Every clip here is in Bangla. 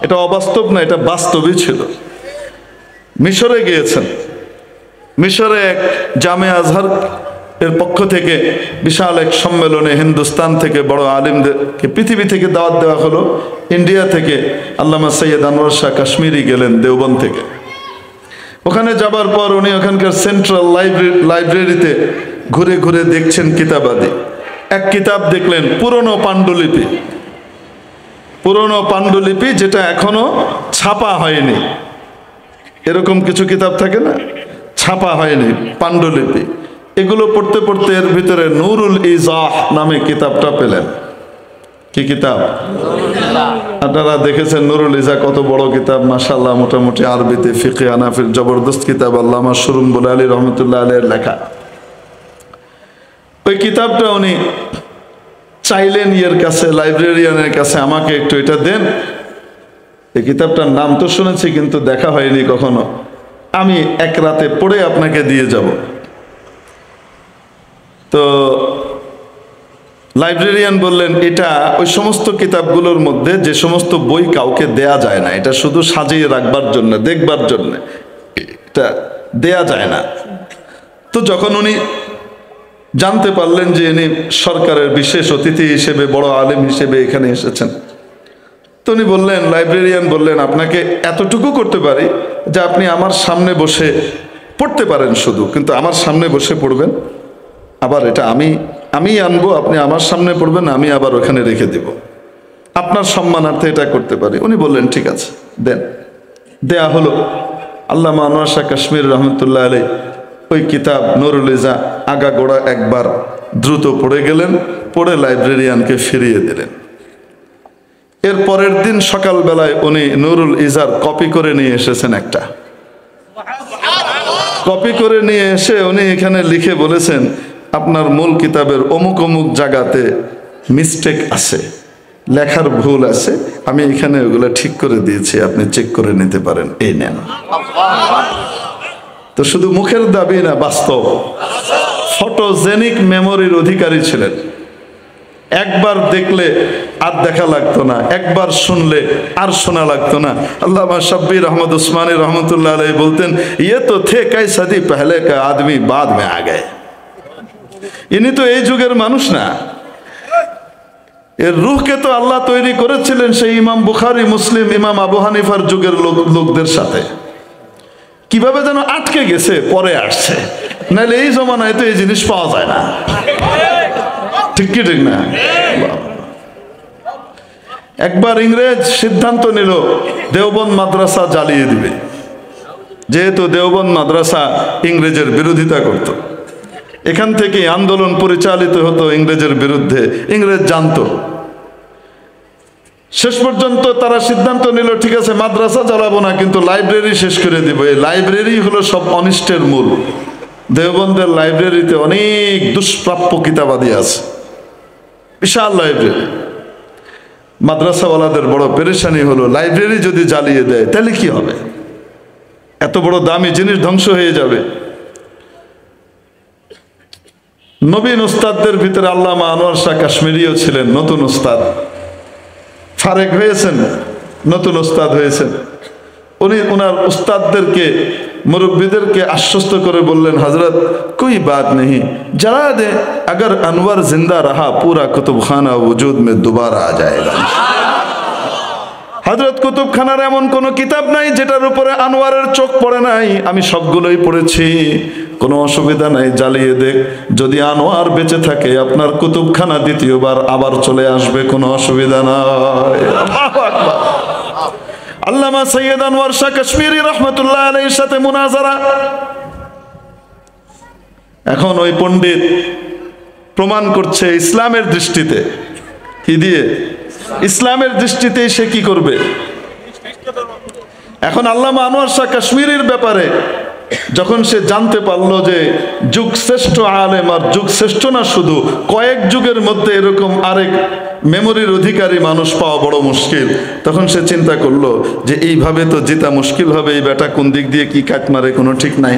এটা অবাস্তব না, এটা বাস্তবই ছিল। মিশরে গিয়েছেন, মিশরে এক জামে আজহার এর পক্ষ থেকে বিশাল এক সম্মেলনে হিন্দুস্তান থেকে বড় আলিমদেরকে পৃথিবী থেকে দাওয়াত দেওয়া হলো। ইন্ডিয়া থেকে আল্লামা সৈয়দ আনোয়ার শাহ কাশ্মীরি গেলেন দেওবন্দ থেকে। ওখানে যাবার পর উনি ওখানকার সেন্ট্রাল লাইব্রেরিতে ঘুরে ঘুরে দেখছেন কিতাবাদি। এক কিতাব দেখলেন পুরনো পাণ্ডুলিপি, পুরনো পাণ্ডুলিপি যেটা এখনো ছাপা হয়নি। এরকম কিছু কিতাব থাকে না, ছাপা হয়নি, পাণ্ডুলিপি। এগুলো পড়তে পড়তে এর ভিতরে নুরুল ইজাহ নামে কিতাবটা পেলেন। কি কিতাব? আপনারা দেখেছেন নুরুল ইজাহ কত বড় কিতাব, মাশাআল্লাহ, মোটামুটি আরবিতে ফিকহে হানাফির জবরদস্ত কিতাব, আল্লামা সুরুম্বুল আলী রহমতুল্লাহ আলাইহির লেখা। ওই কিতাবটা উনি চাইলেন ইয়ের কাছে, লাইব্রেরিয়ানের কাছে, আমাকে একটু এটা দেন। এই কিতাবটার নাম তো শুনেছি কিন্তু দেখা হয়নি কখনো, আমি এক রাতে পড়ে আপনাকে দিয়ে যাব। তো লাইব্রেরিয়ান বললেন, এটা ওই সমস্ত কিতাবগুলোর মধ্যে যে সমস্ত বই কাউকে দেয়া যায় না, এটা শুধু সাজিয়ে রাখবার জন্য, দেখবার জন্য, এটা দেয়া যায় না। তো যখন উনি জানতে পারলেন যে ইনি সরকারের বিশেষ অতিথি হিসেবে, বড় আলেম হিসেবে এখানে এসেছেন, তো উনি বললেন, লাইব্রেরিয়ান বললেন, আপনাকে এতটুকু করতে পারি যে আপনি আমার সামনে বসে পড়তে পারেন শুধু, কিন্তু আমার সামনে বসে পড়বেন। আবার এটা আমি আনবো, আপনি আমার সামনে পড়বেন, আমি আবার ওখানে রেখে দেব, আপনার সম্মানার্থে এটা করতে পারি। উনি বললেন ঠিক আছে, দেন। দেয়া হলো। আল্লামা আনোয়ার শাহ কাশ্মীর রহমতুল্লাহ আলাইহি ওই কিতাব নুরুল ইজাহ আগাগোড়া একবার দ্রুত পড়ে গেলেন, পড়ে লাইব্রেরিয়ানকে ফিরিয়ে দিলেন। এর পরের দিন সকালবেলায় উনি নুরুল ইজার কপি করে নিয়ে এসেছেন, একটা কপি করে নিয়ে এসে উনি এখানে লিখে বলেছেন, আপনার মূল কিতাবের অমুক অমুক জায়গাতে মিস্টেক আছে, লেখার ভুল আছে, আমি এখানে ওগুলো ঠিক করে দিয়েছি, আপনি চেক করে নিতে পারেন, এই নেন। তো শুধু মুখের দাবি না, বাস্তব। ফটোজেনিক মেমোরির অধিকারী ছিলেন। একবার দেখলে আর দেখা লাগতো না, একবার শুনলে আর শোনা লাগতো না। আল্লামা শাব্বির আহমদ উসমানী রহমতুল্লাহ আলাইহি বলতেন, ইয়ে তো থে কই সদি পহলে কা আদমি বাদ মে আ গয়ে। ইনি তো এই যুগের মানুষ না, এর রূহকে তো আল্লাহ তৈরি করেছিলেন সেই ইমাম বুখারী, মুসলিম, ইমাম আবু হানিফার যুগের লোকদের সাথে। কিভাবে যেন আটকে গেছে, পরে আসছে, নাহলে এই জমানায় তো এই জিনিস পাওয়া যায় না। ঠিক কি ঠিক না? একবার ইংরেজ সিদ্ধান্ত নিল দেওবন্দ মাদ্রাসা জ্বালিয়ে দিবে, যেহেতু দেওবন্দ মাদ্রাসা ইংরেজের বিরোধিতা করত। এখান থেকে আন্দোলন পরিচালিত হতো ইংরেজের বিরুদ্ধে, ইংরেজ জানতো। শেষ পর্যন্ত তারা সিদ্ধান্ত নিল, ঠিক আছে মাদ্রাসা জ্বালাবো না, কিন্তু লাইব্রেরি শেষ করে দিব। এই লাইব্রেরি হলো সব অনিষ্টের মূল। দেওবন্দের লাইব্রেরিতে অনেক দুষ্প্রাপ্য কিতাবাদি আছে, বিশাল লাইব্রেরি। মাদ্রাসাওয়ালাদের বড় পেরেশানি হলো, লাইব্রেরি যদি জ্বালিয়ে দেয় তাহলে কি হবে? এত বড় দামি জিনিস ধ্বংস হয়ে যাবে। নবীন উস্তাদদের ভিতরে আল্লামা আনোয়ার শাহ কাশ্মীরিও ছিলেন, নতুন উস্তাদ, ফারেক হয়েছেন, নতুন উস্তাদ হয়েছেন। উনি ওনার উস্তাদদেরকে, মুরব্বীদেরকে আশ্বস্ত করে বললেন, হযরত कोई बात नहीं, जला दे, अगर अनवर जिंदा रहा पूरा कुतुबखाना वजूद में दोबारा आ जाएगा। হযরত কুতুবখানার এমন কোন কিতাব নাই যেটার উপরে আনোয়ারের চোখ পড়ে নাই, আমি সবগুলোই পড়েছি, কোনো অসুবিধা নাই, জ্বালিয়ে দেখ, যদি আনোয়ার বেঁচে থাকে আপনার কুতুবখানা দ্বিতীয়বার আবার চলে আসবে, কোনো অসুবিধা নাই। আল্লাহু আকবার। আল্লামা সৈয়দ আনোয়ার শাহ কাশ্মীরি রহমতুল্লাহ আলাইহির সাথে মুনাজারা। এখন ওই পণ্ডিত প্রমাণ করছে ইসলামের দৃষ্টিতে, কি দিয়ে? ইসলামের দৃষ্টিতে সে কি করবে। এখন আল্লামা আনোয়ার শাহ কাশ্মীরির ব্যাপারে যখন সে জানতে পারলো যে যুগ শ্রেষ্ঠ আলেম, আর যুগ শ্রেষ্ঠ না শুধু, কয়েক যুগের মধ্যে এরকম আরেক মেমোরির অধিকারী মানুষ পাওয়া বড় মুশকিল, তখন সে চিন্তা করলো যে এইভাবে তো জিতা মুশকিল হবে, এই বেটা কোন দিক দিয়ে কি কাট মারে কোনো ঠিক নাই,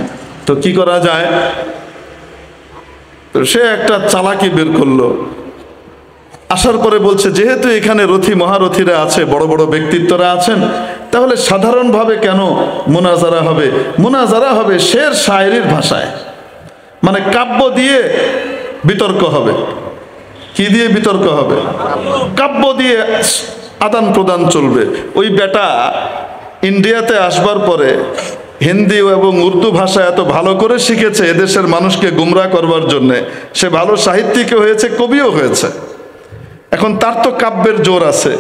তো কি করা যায়? তো সে একটা চালাকি বের করলো। আসার পরে বলছে, যেহেতু এখানে রথী মহারথীরা আছে, বড় বড় ব্যক্তিত্বরা আছেন, তাহলে সাধারণভাবে কেন মুনাজারা হবে? মুনাজারা হবে শের শায়েরির ভাষায়, মানে কাব্য দিয়ে বিতর্ক হবে। কি দিয়ে বিতর্ক হবে? কাব্য দিয়ে আদান প্রদান চলবে। ওই বেটা ইন্ডিয়াতে আসবার পরে হিন্দি এবং উর্দু ভাষা এত ভালো করে শিখেছে এদেশের মানুষকে গুমরাহ করবার জন্যে। সে ভালো সাহিত্যিকও হয়েছে, কবিও হয়েছে। এখন তার তো কাব্যের জোর আছে,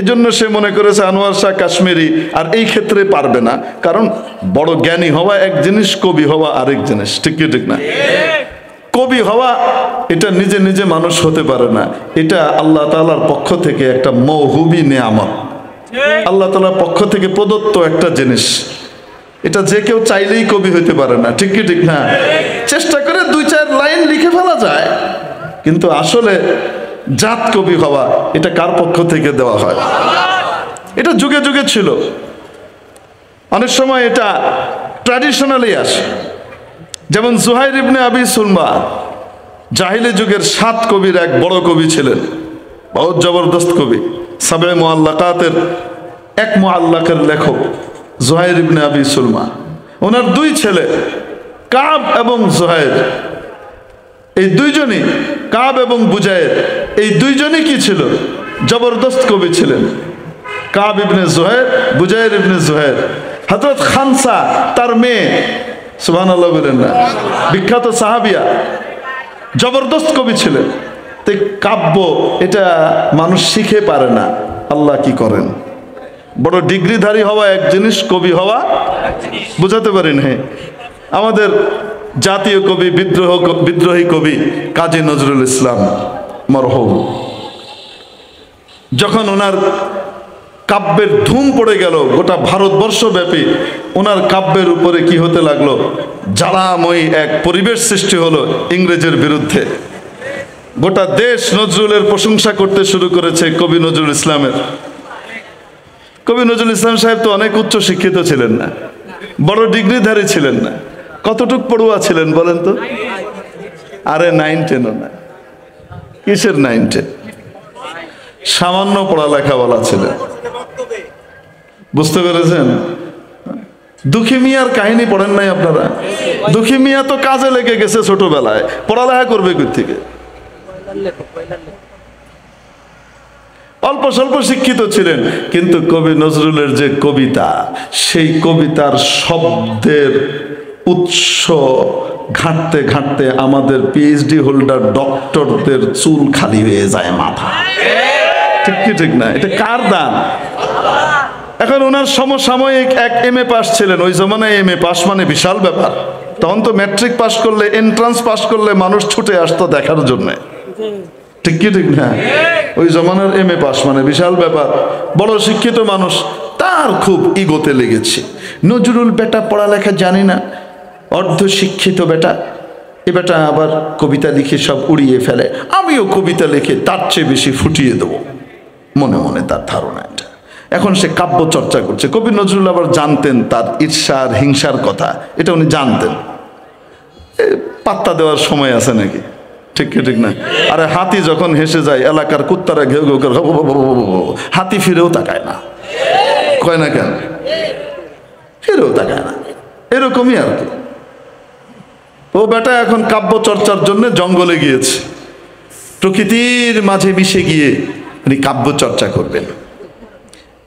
এজন্য সে মনে করেছে আনোয়ার শাহ কাশ্মীরি আর এই ক্ষেত্রে পারবে না। কারণ বড় জ্ঞানী হওয়া এক জিনিস, কবি হওয়া আরেক জিনিস। ঠিক কি ঠিক না? কবি হওয়া এটা নিজে নিজে মানুষ হতে পারে না, এটা আল্লাহ তাআলার পক্ষ থেকে একটা মওহুবি নেয়ামত, আল্লাহ তাআলার পক্ষ থেকে প্রদত্ত একটা জিনিস। এটা যে কেউ চাইলেই কবি হইতে পারে না। ঠিক কি ঠিক না? চেষ্টা করে 2-4 লাইন লিখে ফেলা যায়, কিন্তু আসলে জাত কবি হওয়া এটা কার পক্ষ থেকে দেওয়া হয়? এটা যুগে যুগে ছিল। অনেক সময় এটা ট্র্যাডিশনালি আসে। যেমন জুহাইর ইবনে আবি সুলমা জাহিলি যুগের 7 কবির এক বড় কবি ছিলেন, বহুত জবরদস্ত কবি। সাবে মুআল্লাকাতের এক মুআল্লাকের লেখক জুহাইর ইবনে আবি সুলমা। ওনার 2 ছেলে কাব এবং জুহাইর, এই দুইজনই, কাব এবং বুজায়ের, এই দুইজনই কি ছিল? জবরদস্ত কবি ছিলেন। কাব ইবনে জুহাইর, বুজায়ের ইবনে জুহাইর। হযরত খানসা তার মেয়ে, সুবহানাল্লাহ বলেন না, বিখ্যাত সাহাবিয়া, জবরদস্ত কবি ছিলেন। তো কাব্য এটা মানুষ শিখে পারে না। আল্লাহ কি করেন? বড় ডিগ্রিধারী হওয়া এক জিনিস, কবি হওয়া বুঝাতে পারি না। আমাদের জাতীয় কবি, বিদ্রোহী কবি কাজী নজরুল ইসলাম মরহুম, যখন ওনার কাব্যের ধুম পড়ে গেল গোটা ভারতবর্ষ ব্যাপী, ওনার কাব্যের উপরে কি হতে লাগলো? জ্বালাময়ী এক পরিবেশ সৃষ্টি হলো ইংরেজের বিরুদ্ধে। গোটা দেশ নজরুলের প্রশংসা করতে শুরু করেছে কবি নজরুল ইসলামের। কবি নজরুল ইসলাম সাহেব তো অনেক উচ্চ শিক্ষিত ছিলেন না, বড় ডিগ্রিধারী ছিলেন না। কতটুক পড়ুয়া ছিলেন বলেন তো? আরে 9-10ও না। কিসের 9-10? সামান্য পড়ালেখা বলা ছিলেন। বুঝতে পেরেছেন? দুঃখী মিয়ার কাহিনী পড়েন নাই আপনারা? দুঃখী মিয়া তো কাজে লেগে গেছে ছোটবেলায়, পড়ালেখা করবে কই থেকে? অল্প স্বল্প শিক্ষিত ছিলেন, কিন্তু কবি নজরুলের যে কবিতা, সেই কবিতার শব্দের উৎস ঘাঁটতে ঘাঁটতে আমাদের পিএইচডি হোল্ডার ডক্টরদের চুল খালি হয়ে যায় মাথা। ঠিক কি ঠিক না? এটা কার দান? এখন ওনার সমসাময়িক এক MA পাস ছিলেন। ওই জমানায় MA পাস মানে বিশাল ব্যাপার। তখন তো ম্যাট্রিক পাস করলে, এন্ট্রান্স পাস করলে মানুষ ছুটে আসতো দেখার জন্য। ঠিক কি ঠিক না? ওই জমানার MA পাস মানে বিশাল ব্যাপার। বড় শিক্ষিত মানুষ, তার খুব ইগোতে লেগেছে। নজরুল বেটা পড়ালেখা জানি না, অর্ধ শিক্ষিত বেটা, এ বেটা আবার কবিতা লিখে সব উড়িয়ে ফেলে, আমিও কবিতা লিখে তার চেয়ে বেশি ফুটিয়ে দেবো, মনে মনে তার ধারণা এটা। এখন সে কাব্য চর্চা করছে। কবি নজরুল আবার জানতেন তার ঈর্ষার হিংসার কথা, এটা উনি জানতেন। পাত্তা দেওয়ার সময় আছে নাকি? ঠিক কি ঠিক না? আরে হাতি যখন হেসে যায়, এলাকার কুত্তারা ঘেউ ঘেউ করে, হাতি ফিরেও তাকায় না। কয় না কেন? ফিরেও তাকায় না। এরকমই আর কি। ও বেটা এখন কাব্য চর্চার জন্য জঙ্গলে গিয়েছে, প্রকৃতির মাঝে মিশে গিয়ে উনি কাব্য চর্চা করবেন।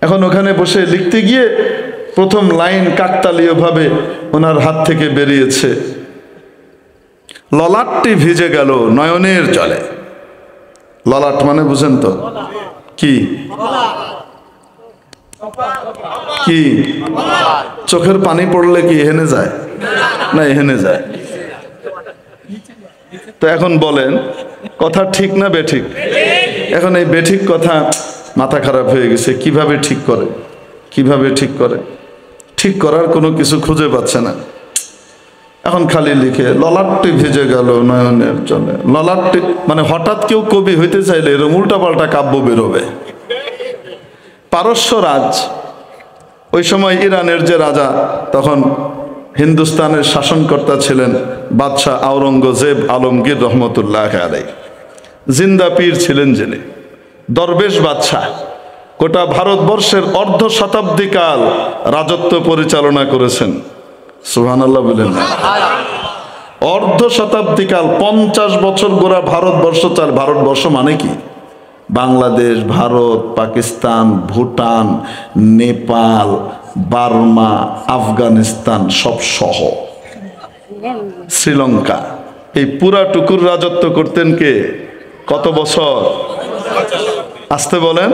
এখন ওখানে বসে লিখতে গিয়ে প্রথম লাইন কাকতালীয় ভাবে ওনার হাত থেকে বেরিয়েছে, ললাটটি ভিজে গেল নয়নের জলে। ললাট মানে বুঝেন তো? কি কি? চোখের পানি পড়লে কি এহেনে যায়? না, এহেনে যায়। তো এখন বলেন, কথা ঠিক না বেঠিক? এখন এই বেঠিক কথা মাথা খারাপ হয়ে গেছে। কিভাবে ঠিক করে? কিভাবে ঠিক করে? ঠিক করার কোনো কিছু খুঁজে পাচ্ছে না। এখন খালি লিখে ললাটটি ভিজে গেল নয়নের জলে। ললাটটি মানে হঠাৎ কেউ কবি হইতে চাইলে এরকম উল্টাপাল্টা কাব্য বেরোবে। পারস্য রাজ, ওই সময় ইরানের যে রাজা, তখন হিন্দুস্তানের শাসনকর্তা ছিলেন বাদশাহ আওরঙ্গজেব আলমগীর রহমতুল্লাহ আলাইহি। জিন্দা পীর ছিলেন যিনি, দরবেশ বাদশাহ, গোটা ভারতবর্ষের অর্ধ শতাব্দী কাল রাজত্ব পরিচালনা করেছেন। সুবহানাল্লাহ বলেন। অর্ধ শতাব্দী কাল, 50 বছর গোড়া ভারতবর্ষ চাল। ভারতবর্ষ মানে কি? বাংলাদেশ, ভারত, পাকিস্তান, ভুটান, নেপাল, বার্মা, আফগানিস্তান সব সহ, শ্রীলঙ্কা, এই পুরা টুকুর রাজত্ব করতেন কে? কত বছর? আসতে বলেন।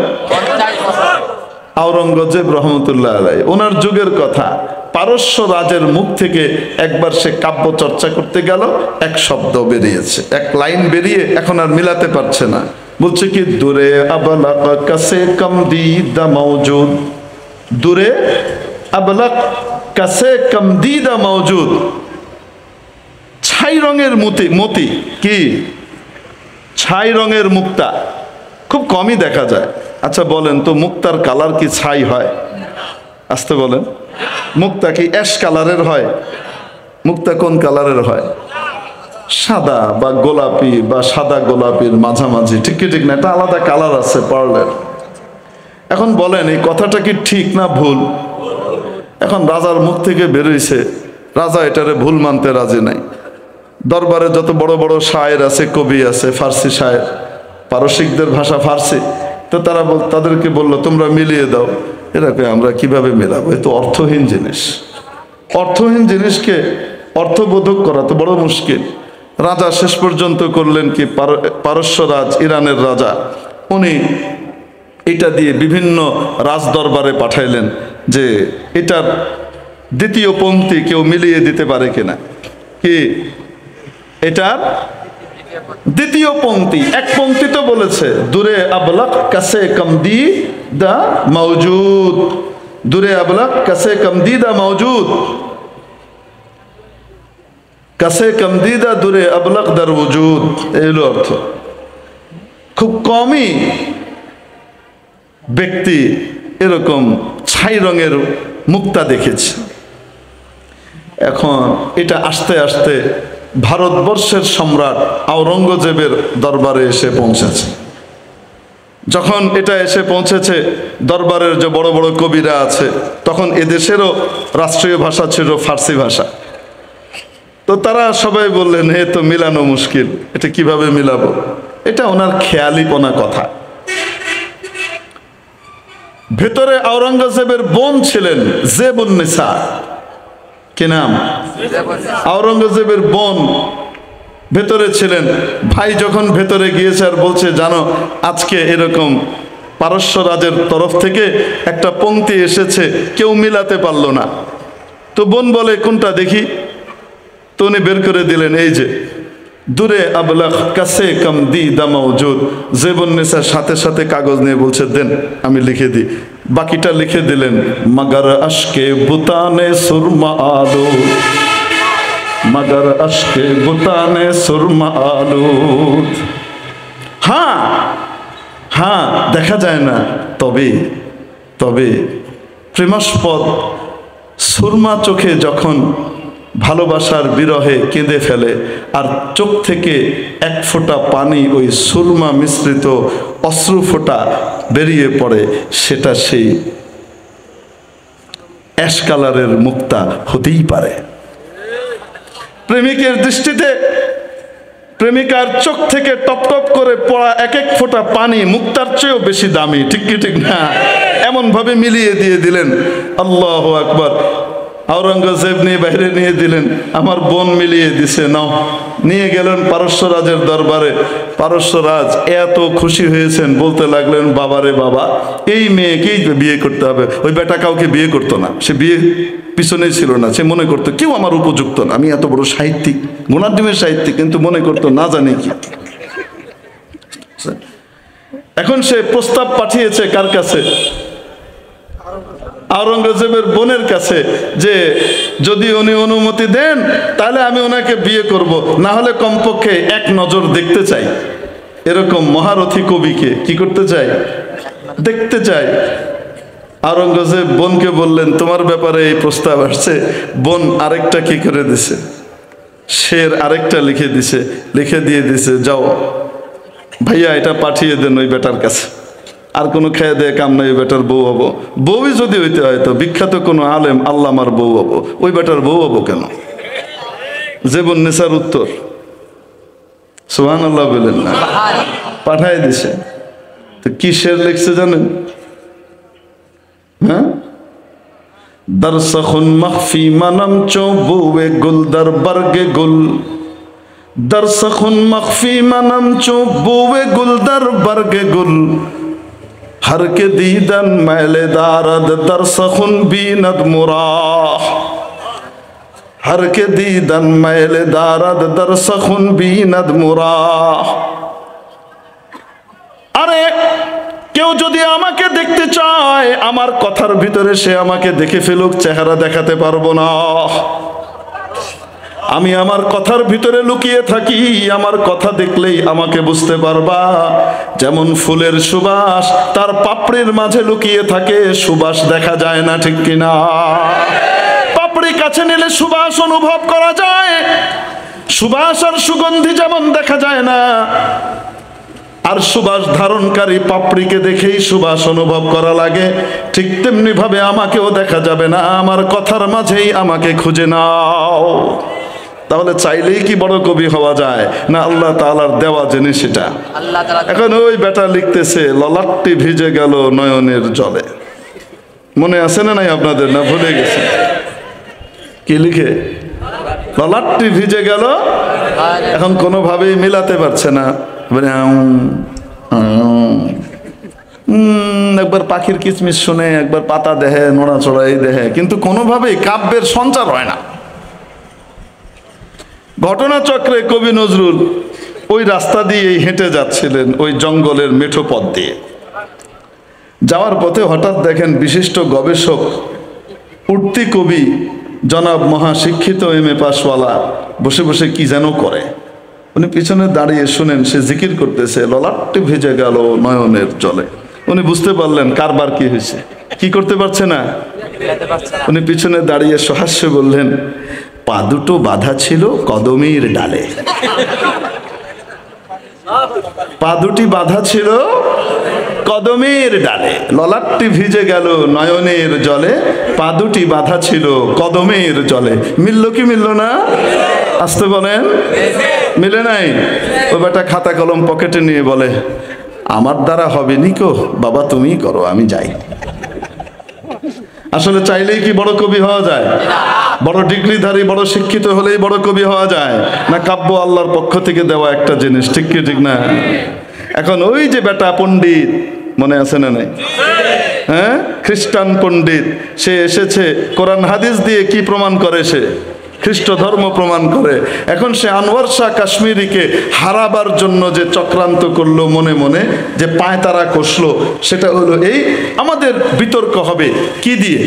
আওরঙ্গজেব রহমতুল্লাহ আলাইহি, ওনার যুগের কথা। পারস্য রাজের মুখ থেকে একবার সে কাব্য চর্চা করতে গেল, এক শব্দ বেরিয়েছে, এক লাইন বেরিয়ে এখন আর মিলাতে পারছে না। বলছে কি, দূরে আবলাক কাছে কমদিদা মওজুদ, দূরে আবলাক কাছে কমদিদা মওজুদ। ছাই রঙের মতি কি? ছাই রঙের মুক্তা খুব কমই দেখা যায়। আচ্ছা বলেন তো, মুক্তার কালার কি ছাই হয়? আসতে বলেন। মুক্তা কি অ্যাশ কালারের হয়? মুক্তা কোন কালারের হয়? সাদা বা গোলাপি বা সাদা গোলাপির মাঝামাঝি, ঠিক কি ঠিক না? এটা আলাদা কালার আছে পার্লের। এখন বলেন এই কথাটা কি ঠিক না ভুল? এখন রাজার মুখ থেকে বেরোইছে, রাজা এটারে ভুল মানতে রাজি নাই। দরবারে যত বড় বড় শায়ের আছে, কবি আছে, ফার্সি শায়ের, পারসিকদের ভাষা ফার্সি, তো তারা তাদেরকে বললো তোমরা মিলিয়ে দাও। এরকম আমরা কিভাবে মেলাবো? এ তো অর্থহীন জিনিস। অর্থহীন জিনিসকে অর্থবোধক করা তো বড় মুশকিল। রাজা শেষ পর্যন্ত করলেন কি, পারস্য রাজ, ইরানের রাজা, উনি এটা দিয়ে বিভিন্ন রাজ দরবারে পাঠাইলেন যে এটার দ্বিতীয় পংক্তি কেউ মিলিয়ে দিতে পারে কিনা। কি এটার দ্বিতীয় পংক্তি? এক পংক্তি তো বলেছে দূরে আবলাক কাছে কমদি দা মওজুদ, দূরে আবলাক কাছে কমদি দা মওজুদ, কাছে কমদিদা দূরে আবলাক দার ওজুদ। এই হলো অর্থ। খুব কমই ব্যক্তি এরকম ছাই রঙের মুক্তা দেখেছে। এখন এটা আস্তে আস্তে ভারতবর্ষের সম্রাট আওরঙ্গজেবের দরবারে এসে পৌঁছেছে। যখন এটা এসে পৌঁছেছে, দরবারের যে বড় বড় কবিরা আছে, তখন এদেশেরও রাষ্ট্রীয় ভাষা ছিল ফার্সি ভাষা। তো তারা সবাই বললেন হে তো মিলানো মুশকিল, এটা কিভাবে মিলাবো? এটা ওনার খেয়ালিপনা কথা। ভেতরে আওরঙ্গজেবের বোন ছিলেন জেবুন্নেসা। কি নাম? আওরঙ্গজেবের বোন ভেতরে ছিলেন। ভাই যখন ভেতরে গিয়েছে আর বলছে জানো আজকে এরকম পারস্য রাজের তরফ থেকে একটা পংক্তি এসেছে, কেউ মিলাতে পারলো না। তো বোন বলে কোনটা দেখি। তো উনি বের করে দিলেন, এই যে দূরে আবলাক কাছে কমদি দা মওজুদ। জেবুন্নেসার সাথে সাথে কাগজ নিয়ে বলছে দেন আমি লিখে দিই। বাকিটা লিখে দিলেন, মগর আশকে বুতানে সুরমা আলু, মগর আশকে বুতানে সুরমা আলু। হ্যাঁ হ্যাঁ, দেখা যায় না, তবে তবে প্রেমাস্পদ সুরমা চোখে যখন ভালোবাসার বিরহে কেঁদে ফেলে আর চোখ থেকে এক ফোঁটা পানি ওই সুরমা মিশ্রিত অশ্রু ফোঁটা বেরিয়ে পড়ে, সেটা সেই অ্যাশ কালারের মুক্তা হতেই পারে। প্রেমিকের দৃষ্টিতে প্রেমিকার চোখ থেকে টপ টপ করে পড়া এক এক ফোঁটা পানি মুক্তার চেয়েও বেশি দামি, ঠিক কি ঠিক না? এমন ভাবে মিলিয়ে দিয়ে দিলেন। আল্লাহু আকবার। আওরঙ্গজেব নিয়ে বাইরে নিয়ে দিলেন, আমার বোন মিলিয়ে দিছে, নাও। নিয়ে গেলেন পারস্য রাজের দরবারে। পারস্য রাজ এত খুশি হয়েছেন, বলতে লাগলেন বাবারে বাবা, এই মেয়েকেই বিয়ে করতে হবে। ওই বেটা কাউকে বিয়ে করতো না, সে বিয়ে পিছনেই ছিল না। সে মনে করতো কেউ আমার উপযুক্ত না, আমি এত বড় সাহিত্যিক, গুণাঢ্যের সাহিত্যিক, কিন্তু মনে করতো না জানি কি। এখন সে প্রস্তাব পাঠিয়েছে কার কাছে? আওরঙ্গজেবের বোনের কাছে, যে যদি উনি অনুমতি দেন তাহলে আমি ওনাকে বিয়ে করব, না হলে কমপক্ষে এক নজর দেখতে চাই। এরকম মহারথী কবিকে কি করতে চাই? দেখতে চাই। আওরঙ্গজেব বোনকে বললেন তোমার ব্যাপারে এই প্রস্তাব আসছে। বোন আরেকটা কি করে দিছে, শের আরেকটা লিখে দিছে, লিখে দিয়ে দিছে, যাও ভাইয়া এটা পাঠিয়ে দেন ওই বেটার কাছে। আর কোনো খেয়ে দেয় কাম নাই, ওই বেটার বউ হবো। বউই যদি হইতে হয় তো বিখ্যাত কোনো আলেম আল্লামার বউ হবো, ওই বেটার বউ হবো কেন? জীবন নেশার উত্তর সুবহানাল্লাহ বলেন না, পাঠাই দিছে। তো কি শের লিখছে জানেন? হ্যাঁ, দরসখুন মখফি মানম চো বুয়ে গুল দরবর্গে গুল, দরসখুন মখফি মানম চো বুয়ে গুল দরবর্গে গুল, हर के दीदन मैले दारद दरसखुन बीनद मुराह, हर के दीदन मैले दारद दरसखुन बीनद मुराह। আরে কেউ যদি আমাকে দেখতে চায়, আমার কথার ভিতরে সে আমাকে দেখে ফেলুক, চেহারা দেখাতে পারবো না। আমি আমার কথার ভিতরে লুকিয়ে থাকি, আমার কথা দেখলেই আমাকে বুঝতে পারবা। যেমন ফুলের সুবাস তার পাপড়ির মাঝে লুকিয়ে থাকে, সুবাস দেখা যায় না, ঠিক কিনা? পাপড়ি কাছে নিলে সুবাস অনুভব করা যায়, সুবাস আর সুগন্ধি যেমন দেখা যায় না, আর সুবাস ধারণকারী পাপড়িকে দেখেই সুবাস অনুভব করা লাগে, ঠিক তেমনি ভাবে আমাকেও দেখা যাবে না, আমার কথার মাঝেই আমাকে খুঁজে নাও। তাহলে চাইলেই কি বড় কবি হওয়া যায়? না, আল্লাহ তাআলার দেওয়া জিনিস এটা। এখন ওই বেটা লিখতেছে, ললাটটি ভিজে গেল নয়নের জলে। মনে আছে না নাই আপনাদের? না ভুলে গেছে? কি লিখে? ললাটটি ভিজে গেল। এখন কোনোভাবেই মিলাতে পারছে না। একবার পাখির কিচমিচ শুনে, একবার পাতা দেহে, নড়াচড়াই দেহে, কিন্তু কোনোভাবেই কাব্যের সঞ্চার হয় না। ঘটনাচক্রে কবি নজরুল ওই রাস্তা দিয়ে হেঁটে যাচ্ছিলেন, ওই জঙ্গলের মেঠো পথ দিয়ে যাওয়ার পথে হঠাৎ দেখেন বিশিষ্ট গবেষক, উঠতি কবি, জনাব মহাশিক্ষিত এমএ পাশওয়ালা বসে বসে কি যেন করে। উনি পিছনে দাঁড়িয়ে শুনেন সে জিকির করতেছে, ললাটটি ভিজে গেল নয়নের জলে। উনি বুঝতে পারলেন কারবার কি হয়েছে, কি করতে পারছে না। উনি পিছনে দাঁড়িয়ে সহাস্য বললেন, পা দুটো বাঁধা ছিল কদমের ডালে, পা দুটি বাঁধা ছিল কদমের ডালে, ললাটটি ভিজে গেল নয়নের জলে, পা দুটি বাঁধা ছিল কদমের জলে। মিলল কি মিলল না? আসতে বলেন, মিলে নাই? ও বেটা খাতা কলম পকেটে নিয়ে বলে, আমার দ্বারা হবে নিকো বাবা, তুমিই করো, আমি যাই। আসলে চাইলেই কি বড় কবি হওয়া যায়? বড় ডিগ্রিধারী, বড় শিক্ষিত হলেই বড় কবি হওয়া যায় না? কাব্য আল্লাহর পক্ষ থেকে দেওয়া একটা জিনিস, ঠিক কি ঠিক না? এখন ওই যে বেটা পণ্ডিত, মনে আছে না নাই? হ্যাঁ, খ্রিস্টান পণ্ডিত, সে এসেছে কোরআন হাদিস দিয়ে কি প্রমাণ করে? সে খ্রিস্ট ধর্ম প্রমাণ করে। এখন সে আনোয়ার শাহ কাশ্মীরিকে হারাবার জন্য যে চক্রান্ত করলো মনে মনে, যে পায়তারা কষলো, সেটা হলো এই, আমাদের বিতর্ক হবে কি দিয়ে?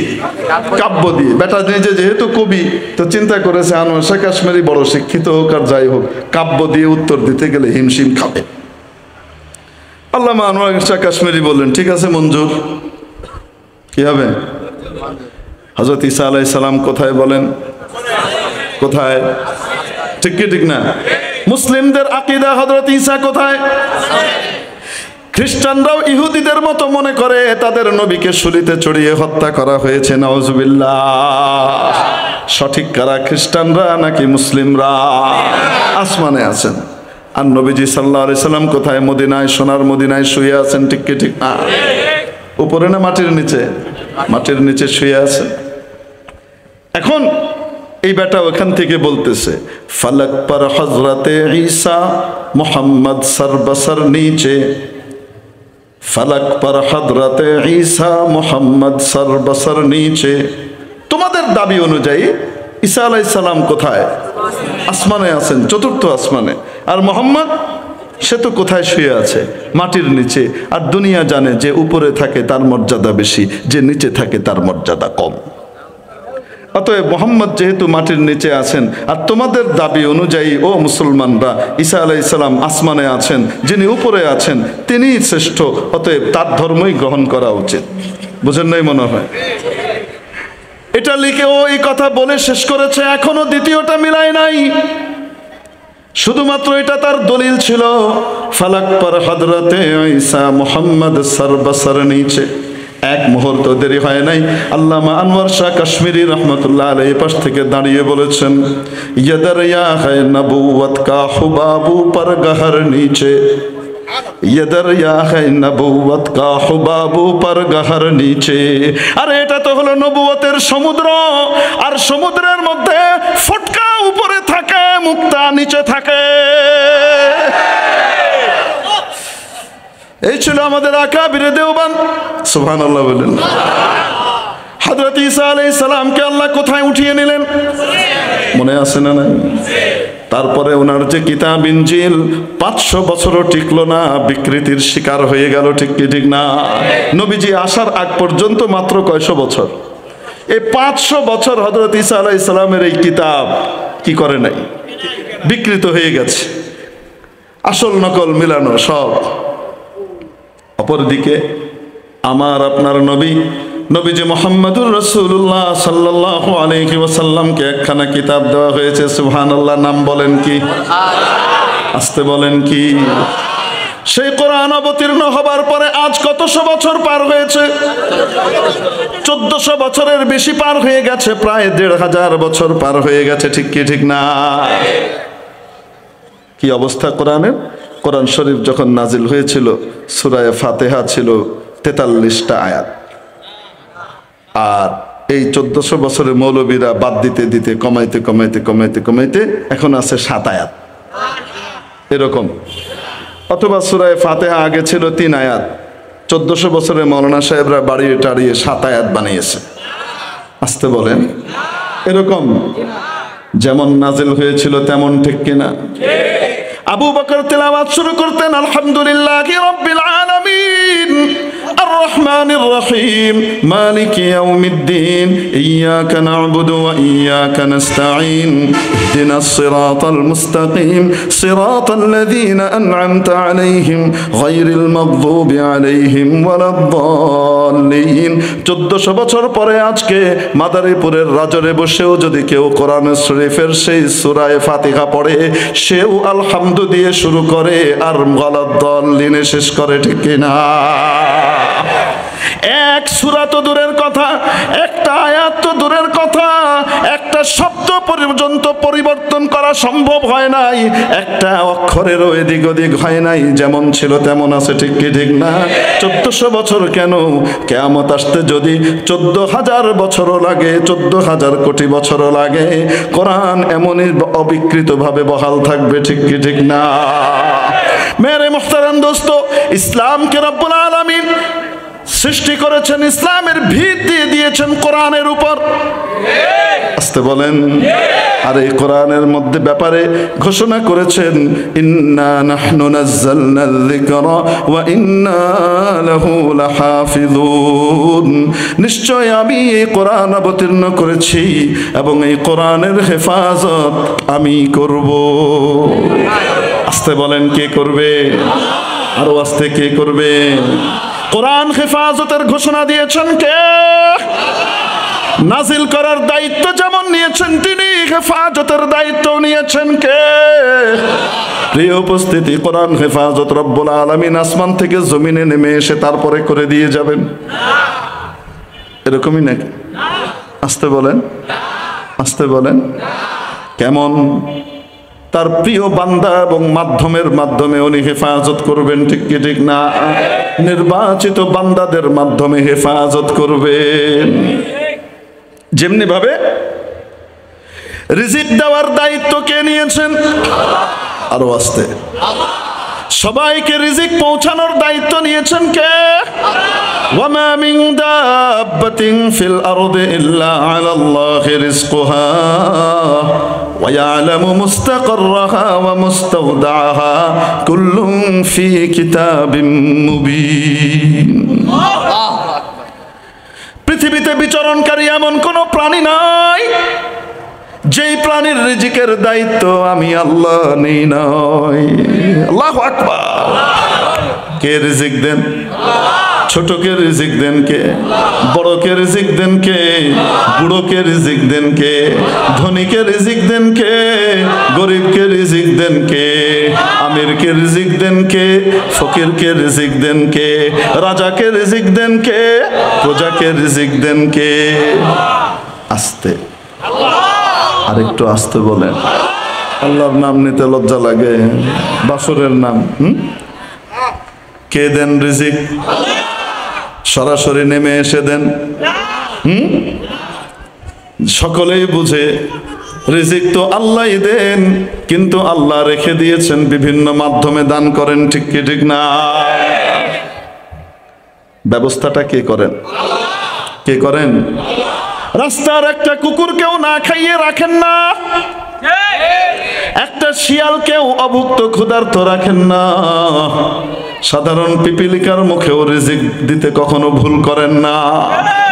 কাব্য দিয়ে। বেটা নিজে যেহেতু কবি, তো চিন্তা করেছে আনোয়ার শাহ কাশ্মীরি বড় শিক্ষিত হোক আর যাই হোক, কাব্য দিয়ে উত্তর দিতে গেলে হিমশিম খাবে। আল্লামা আনোয়ার শাহ কাশ্মীরি বললেন, ঠিক আছে মঞ্জুর। কি হবে? হযরত ঈসা আলাইহিস সালাম কোথায় বলেন? কোথায়? ঠিক কি ঠিক না? মুসলিমদের আকীদা হযরত ঈসা কোথায়? খ্রিস্টানরাও ইহুদিদের মতো মনে করে তাদের নবীকে শুলিতে চড়িয়ে হত্যা করা হয়েছে, নাউজুবিল্লাহ। সঠিক কারা, খ্রিস্টানরা নাকি মুসলিমরা? আসমানে আছেন। আর নবীজি সাল্লাল্লাহু আলাইহি সাল্লাম কোথায়? মদিনায়, সোনার মদিনায় শুয়ে আছেন, ঠিক কি ঠিক না? উপরে না মাটির নিচে? মাটির নিচে শুয়ে আছেন। এখন এই বেটা ওখান থেকে বলতেছে, ফলক পর হযরতে ঈসা মুহাম্মদ সরবসর নিচে, ফলক পর হযরতে ঈসা মুহাম্মদ সরবসর নিচে। তোমাদের দাবি অনুযায়ী ঈসা আলাইহিস সালাম কোথায়? আসমানে আছেন, চতুর্থ আসমানে। আর মুহাম্মদ, সে তো কোথায় শুয়ে আছে? মাটির নিচে। আর দুনিয়া জানে যে উপরে থাকে তার মর্যাদা বেশি, যে নিচে থাকে তার মর্যাদা কম। অতএব মুহাম্মদ যেহেতু মাটির নিচে আছেন, আর তোমাদের দাবি অনুযায়ী ও মুসলমানরা ঈসা আলাইহিস সালাম আসমানে আছেন, যিনি উপরে আছেন তিনিই শ্রেষ্ঠ, অতএব তার ধর্মই গ্রহণ করা উচিত। বুঝেন নাই মনে হয়? এটা লিখে ও এই কথা বলে শেষ করেছে, এখনো দ্বিতীয়টা মিলায় নাই। শুধুমাত্র এটা তার দলিল ছিল। फलक पर हजरत ईसा मोहम्मद सर बसर नीचे। एक मुहूर्त देरी হয় নাই, আল্লামা আনোয়ার শাহ কাশ্মীরি রহমতুল্লাহ আলাইহি পাশ থেকে দাঁড়িয়ে বলেছেন, ये दरिया है नबूवत का हुबाबू पर गहर नीचे, ये दरिया है नबूवत का हुबाबू पर गहर नीचे। আরে এটা তো হলো নবুয়তের সমুদ্র, আর সমুদ্রের মধ্যে ফটকা উপরে থাকে, মুক্তা নিচে থাকে। এই ছিল আমাদের আকাবিরে দেওবান। সুবহানাল্লাহ বলেন। হযরত ঈসা আলাইহিস সালামকে আল্লাহ কোথায় উঠিয়ে নিলেন মনে আছে না? নাই। তারপরে ওনার যে কিতাব ইনজিল 500 বছরও টিকলো না, বিকৃতির শিকার হয়ে গেল। ঠিক কি ঠিক না? নবীজি আসার আগ পর্যন্ত মাত্র কয়শো বছর, এই 500 বছর হযরত ঈসা আলাইহিস সালামের এই কিতাব কি করে নাই, বিকৃত হয়ে গেছে, আসল নকল মিলানো সব। অপরদিকে আমার আপনার নবীজি মুহাম্মদুর রাসূলুল্লাহ সাল্লাল্লাহু আলাইহি ওয়াসাল্লামকে একখানা কিতাব দেওয়া হয়েছে। সুবহানাল্লাহ। নাম বলেন কি? আস্তে বলেন কি? সেই কোরআন অবতীর্ণ হবার পরে আজ কতশো বছর পার হয়েছে? 1400 বছরের বেশি পার হয়ে গেছে, প্রায় 1500 বছর পার হয়ে গেছে। ঠিক কি ঠিক না? কি অবস্থা কোরআনের? কোরআন শরীফ যখন নাজিল হয়েছিল, সূরা ফাতিহা ছিল 43টা আয়াত, আর এই 1400 বছরের মৌলবীরা বাদ দিতে দিতে কমাইতে কমাইতে কমাইতে কমাইতে এখন আছে 7 আয়াত এরকম। অথবা সূরা ফাতিহা আগে ছিল 3 আয়াত, 1400 বছরের মৌলানা সাহেবরা বাড়িয়ে টাড়িয়ে 7 আয়াত বানিয়েছে। আসতে বলেন এরকম যেমন নাজিল হয়েছিল তেমন, ঠিক কিনা? আবু বকর তেলাওয়াত শুরু করতেন, আলহামদুলিল্লাহি রাব্বিল আলামিন আর রহমানির রহিম মালিকি ইয়াউমিদ্দিন ইয়্যাকা না'বুদু ওয়া ইয়্যাকা নাস্তাঈন ইহদিনাস সিরাতাল মুস্তাকিম সিরাতাল্লাযীনা আন'আমতা আলাইহিম গায়রিল মাগযুবি আলাইহিম ওয়ালাদ-দাল্লিন। 1400 বছর পরে আজকে মাদারীপুরের রাজরে বসেও যদি কেউ কোরআন শরীফের সেই সূরা ফাতিহা পড়ে, সেও আলহামদুলিল্লাহ দিয়ে শুরু করে আর ওয়ালাদ-দাল্লিনে শেষ করে। ঠিক কিনা? এক সূরা তো দূরের কথা, একটা আয়াত তো দূরের কথা, একটা শব্দ পর্যন্ত পরিবর্তন করা সম্ভব হয় নাই, একটা অক্ষরেরও এদিক ওদিক হয় নাই, যেমন ছিল তেমন আছে। ঠিক কি ঠিক না? 1400 বছর কেন, কিয়ামত আসতে যদি 14000 বছরও লাগে, 14000 কোটি বছরও লাগে, কোরআন এমনই অবিকৃতভাবে বহাল থাকবে। ঠিক কি ঠিক না? মেরে মুহতারাম দোস্ত, ইসলামকে রব্বুল আলামিন সৃষ্টি করেছেন, ইসলামের ভিত দিয়ে দিয়েছেন কোরআনের উপর। আসতে বলেন। আর এই কোরআনের মধ্যে ব্যাপারে ঘোষণা করেছেন, ইন্না নাহনু নাযালনায যিকরা ওয়া ইন্না লাহু লাহাফিযুন। নিশ্চয় আমি এই কোরআন অবতীর্ণ করেছি এবং এই কোরআনের হেফাজত আমি করব। আসতে বলেন, কে করবে? আরো আস্তে, কে করবে? কোরআন হেফাজতের ঘোষণা দিয়েছেন কে? নাজিল করার দায়িত্ব যেমন নিয়েছেন তিনি, হেফাজতের দায়িত্ব নিয়েছেন কে? প্রিয় উপস্থিতি, কোরআন হেফাজত রব্বুল আলামিন আসমান থেকে জমিনে নেমে এসে তারপরে করে দিয়ে যাবেন, এরকমই নাকি? আসতে বলেন, আসতে বলেন। কেমন? তার প্রিয় বান্দা এবং মাধ্যমের মাধ্যমে উনি হেফাজত করবেন। ঠিক কি ঠিক না? নির্বাচিত বান্দাদের মাধ্যমে হেফাজত করবেন। যেমনি ভাবে রিজিক দেওয়ার দায়িত্ব কে নিয়েছেন? আরো আসতে। সবাইকে রিজিক পৌঁছানোর দায়িত্ব নিয়েছেন কে? ওয়ামা মিন দাব্বাতিন ফিল আরদি ইল্লা আলাল্লাহি রিজকুহা ওয়া ইয়ালামু মুস্তাকাররাহা ওয়া মুস্তাওদাআহা কুল্লুন ফি কিতাবিম মুবিন। পৃথিবীতে বিচরণকারী এমন কোন প্রাণী নাই যেই প্রাণীর রিজিকের দায়িত্ব আমি আল্লাহ নেই নয়। আল্লাহু আকবার। কে রিজিক দেন? ছোটকে রিজিক দেন কে? বড়কে রিজিক দেন কে? বুড়োকে রিজিক দেন কে? ধনীকে রিজিক দেন কে? গরিবকে রিজিক দেন কে? আমিরকে রিজিক দেন কে? ফকিরকে রিজিক দেন কে? রাজাকে রিজিক দেন কে? প্রজাকে রিজিক দেন কে? আস্তে, আরেকটু আস্তে বলেন। আল্লাহর নাম নিতে লজ্জা লাগে, বাসরের নাম। কে দেন রিজিক? সরাসরি নেমে এসে দেন? সকলেই বুঝে রিজিক তো আল্লাহই দেন, কিন্তু আল্লাহ রেখে দিয়েছেন বিভিন্ন মাধ্যমে দান করেন, ঠিক কি ঠিক না? ব্যবস্থাটা কে করেন? কে করেন? রাস্তার একটা কুকুরকেও না খাইয়ে রাখেন না, একটা শিয়ালকেও অভুক্ত ক্ষুধার্ত রাখেন না, সাধারণ পিপিলিকার মুখেও রিজিক দিতে কখনো ভুল করেন না।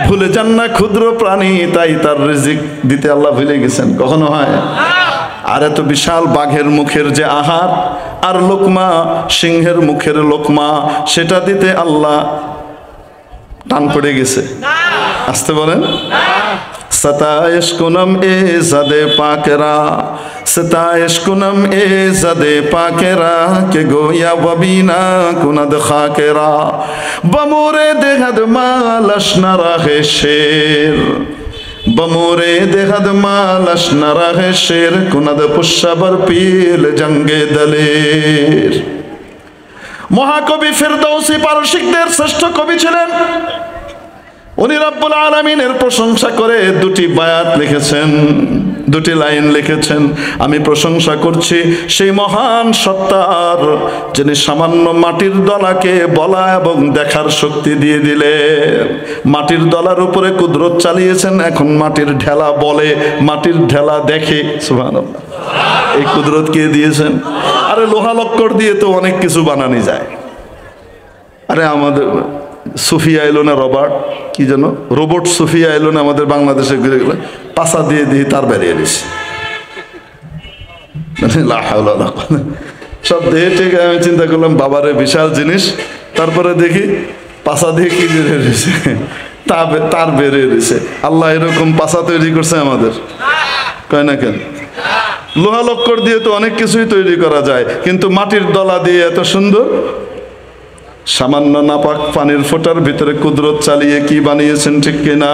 ভুলে যান না ক্ষুদ্র প্রাণী, তাই তার রিজিক দিতে আল্লাহ ভুলে গেছেন? কখনো হয়? আর এত বিশাল বাঘের মুখের যে আহার আর লোকমা, সিংহের মুখের লোকমা, সেটা দিতে আল্লাহ টান পড়ে গেছে? আসতে বলেন। सताइश कुनम ए ज़दे पाकरा, सताइश कुनम ए ज़दे पाकरा के गोया वबीना कुनद खाकरा बमोरे देहद मालश नराहे शेर, बमोरे देहद मालश नराहे शेर कुनद पुष्शबर पील जंगे दलेर। মহাকবি ফেরদৌসী পারসিকদের শ্রেষ্ঠ কবি ছিলেন। উনি রব্বুল আলামিনের প্রশংসা করে দুটি বায়াত লিখেছেন, দুটি লাইন লিখেছেন। আমি প্রশংসা করছি সেই মহান সত্তার, যিনি সামান্য মাটির দলাকে বলা এবং দেখার শক্তি দিয়ে দিলেন। মাটির দলার উপরে কুদরত চালিয়েছেন, এখন মাটির ঢেলা বলে, মাটির ঢেলা দেখে। সুবহানাল্লাহ, এই কুদরত কে দিয়েছেন? আরে লোহা লক্কর দিয়ে তো অনেক কিছু বানানো যায়। আরে আমাদের সুফিয়া এলো না, রবার্ট কি যেন, রোবট সুফিয়া এলো না আমাদের বাংলাদেশে, পাশা দিয়ে দিয়ে তার বেরিয়ে দিছে সব দেহে ঠিক। আমি চিন্তা করলাম বাবারে বিশাল জিনিস, তারপরে দেখি পাশা দিয়ে কি বেরিয়ে দিছে, তার বেরিয়ে দিছে। আল্লাহ এরকম পাশা তৈরি করছে আমাদের, কয় না কেন? লোহা লক্কর দিয়ে তো অনেক কিছুই তৈরি করা যায়, কিন্তু মাটির দলা দিয়ে এত সুন্দর। সামান্য নাপাক পানির ফোঁটার ভিতরে কুদরত চালিয়ে কি বানিয়েছেন, ঠিক কিনা?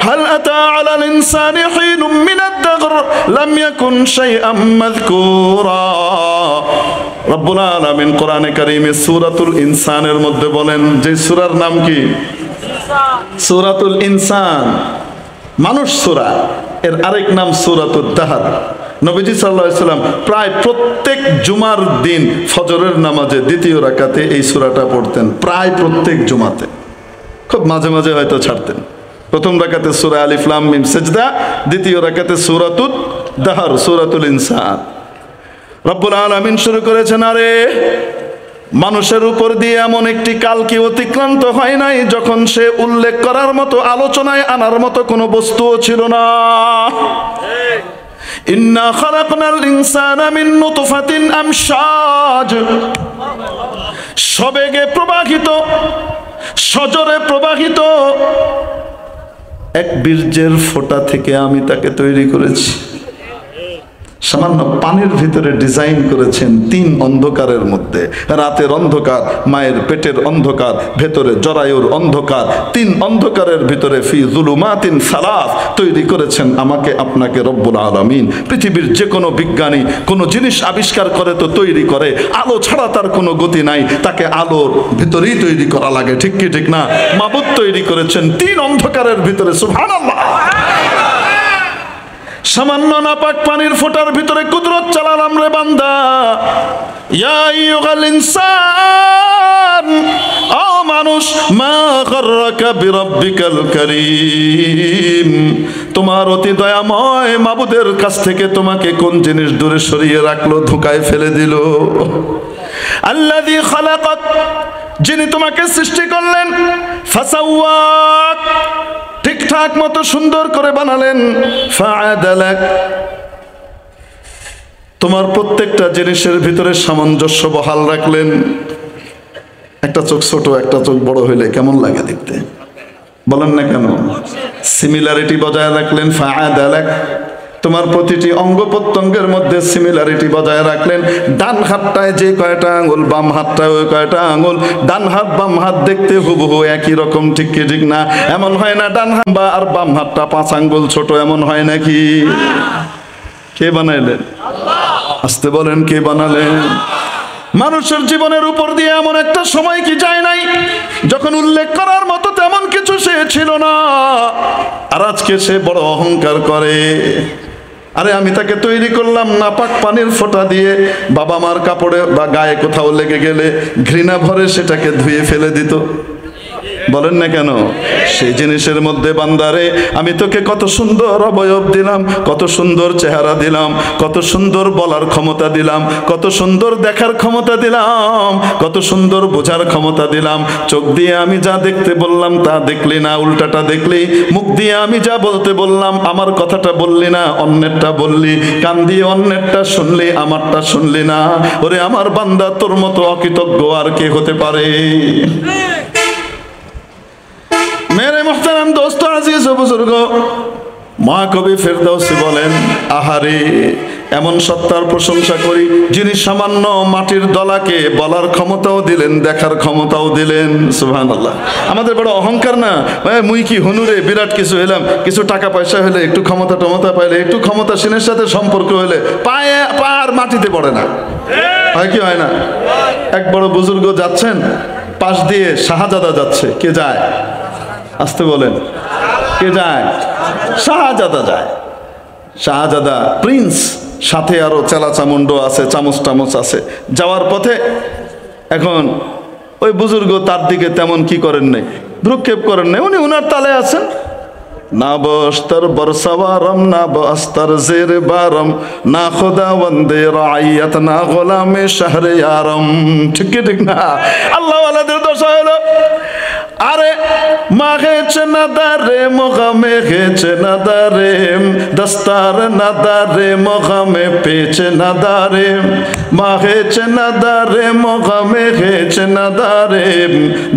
হাল আতা আলাল ইনসানি হিনুম মিনাদ দাগর লাম ইয়াকুন শাইআম মাযকুরা। রব্বুল আলামিন কোরআনে কারীমে সূরাতুল ইনসানের মধ্যে বলেন, যে সূরার নাম কি? সূরাতুল ইনসান, মানুষ সূরা। এর আরেক নাম সূরাতুদ দাহর। নবীজি সাল্লাল্লাহু আলাইহি সাল্লাম প্রায় প্রত্যেক জুমার দিন ফজরের নামাজে দ্বিতীয় রাকাতে এই সূরাটা পড়তেন, প্রায় প্রত্যেক জুমাতে। খুব মাঝে মাঝে হয়তো ছাড়তেন। প্রথম রাকাতে সূরা আলিফ লাম মিম সিজদা, দ্বিতীয় রাকাতে সূরাতুদ দাহর, সূরাতুল ইনসান। রব্বুল আলামিন শুরু করেছেন, আরে মানুষের উপর দিয়ে এমন একটি কাল কি অতিক্রান্ত হয় নাই যখন সে উল্লেখ করার মতো, আলোচনায় আনার মতো কোনো বস্তুও ছিল না। ইন্না খালাকনাল ইনসানা মিন নুতফাতিন আমশাজ, সবেগে প্রবাহিত, সজরে প্রবাহিত এক বীর্যের ফোঁটা থেকে আমি তাকে তৈরি করেছি। সামান্য পানির ভিতরে ডিজাইন করেছেন, তিন অন্ধকারের মধ্যে, রাতের অন্ধকার, মায়ের পেটের অন্ধকার, ভেতরে জরায়ুর অন্ধকার, তিন অন্ধকারের ভিতরে ফি যুলুমাতিন সালাস তৈরি করেছেন আমাকে আপনাকে রব্বুল আলামিন। পৃথিবীর যে কোনো বিজ্ঞানী কোনো জিনিস আবিষ্কার করে তো তৈরি করে, আলো ছাড়া তার কোনো গতি নাই, তাকে আলোর ভিতরেই তৈরি করা লাগে, ঠিক কি ঠিক না? মাবুদ তৈরি করেছেন তিন অন্ধকারের ভিতরে, সুবহানাল্লাহ। সামান্য নাপাক পানির ফোঁটার ভিতরে কুদরত চালালাম রে বান্দা। ইয়া আইয়ুহাল ইনসান, ও মানুষ, মা গাররাকা বিরাব্বিকাল কারীম, তোমার অতি দয়াময় মাবুদের কাছ থেকে তোমাকে কোন জিনিস দূরে সরিয়ে রাখলো, ধোঁকায় ফেলে দিল? আল্লাযী খালাকাক, যিনি তোমাকে সৃষ্টি করলেন, ফাসাওয়াক, ঠিকঠাক মতো সুন্দর করে বানালেন, ফাআদালাক, তোমার প্রত্যেকটা জিনিসের ভিতরে সামঞ্জস্য বহাল রাখলেন। একটা চোখ ছোট একটা চোখ বড় হইলে কেমন লাগে দেখতে, বলেন না কেন? সিমিলারিটি বজায় রাখলেন, ফাআদালাক, তোমার প্রতিটি অঙ্গ প্রত্যঙ্গের মধ্যে সিমিলারিটি বজায় রাখলেন। ডান হাতটায় যে কয়টা আঙুল, বাম হাতটায় ওই কয়টা আঙুল। ডান হাত বাম হাত দেখতে হুবহু একই রকম, ঠিক কি ঠিক না? এমন হয় না ডান হাত আর বাম হাতটা 5 আঙ্গুল ছোট, এমন হয় নাকি? কে বানাইলেন? আস্তে বলেন, কে বানালেন? মানুষের জীবনের উপর দিয়ে এমন একটা সময় কি যায় নাই যখন উল্লেখ করার মতো তেমন কিছু সে ছিল না, আর আজকে সে বড় অহংকার করে। আরে আমি তাকে তৈরি করলাম নাপাক পানির ফোঁটা দিয়ে, বাবা মার কাপড়ে বা গায়ে কোথাও লেগে গেলে ঘৃণা ভরে সেটাকে ধুয়ে ফেলে দিত, বলেন না কেন? সেই জিনিসের মধ্যে বান্দারে আমি তোকে কত সুন্দর অবয়ব দিলাম, কত সুন্দর চেহারা দিলাম, কত সুন্দর বলার ক্ষমতা দিলাম, কত সুন্দর দেখার ক্ষমতা দিলাম, কত সুন্দর বোঝার ক্ষমতা দিলাম। চোখ দিয়ে আমি যা দেখতে বললাম তা দেখলি না, উল্টাটা দেখলি। মুখ দিয়ে আমি যা বলতে বললাম আমার কথাটা বললি না, অন্যেরটা বললি। কান দিয়ে অন্যেরটা শুনলি, আমারটা শুনলি না। ওরে আমার বান্দা, তোর মতো অকৃতজ্ঞ আর কে হতে পারে? মেরে মুহতারাম দোস্ত, আজিজ ও বুজুর্গ, মহাকবি ফেরদৌসী বলেন, আহারে এমন সত্তার প্রশংসা করি যিনি সামান্য মাটির দলাকে বলার ক্ষমতাও দিলেন, দেখার ক্ষমতাও দিলেন। সুবহানাল্লাহ। আমাদের বড় অহংকার না, মুই কি হুনুরে বিরাট কিছু হইলাম, কিছু টাকা পয়সা হলে, একটু ক্ষমতা টমতা পাইলে, একটু ক্ষমতাসীনের সাথে সম্পর্ক হলে পার মাটিতে পড়ে না, হয় কি হয় না? এক বড় বুজুর্গ যাচ্ছেন, পাশ দিয়ে শাহজাদা যাচ্ছে, কে যায়? আসতে বলেন, কে যায়? শাহজাদা যায়। শাহজাদা প্রিন্স, সাথে আরো চেলা চামুন্ড আছে, চামচ টামচ আছে। যাওয়ার পথে এখন ওই বুজুর্গ তার দিকে তেমন কি করেন নাই, ভ্রুক্ষেপ করেন নাই, উনি উনার তালে আছেন। না বস্তর বরসওয়ারম, না বস্তর জের বারম, না খোদা বন্দে রাইয়াত, না গোলামে শহরে আরম। ঠিক কি ঠিক না? আল্লাহ ওয়ালাদের দশা হলো, আরে মাগেছে না দারে মোগামে গেছে না দারে, দস্তার না দারে মোগামে পেছে না দারে, মাগেছে না দারে মোগামে গেছে না দারে,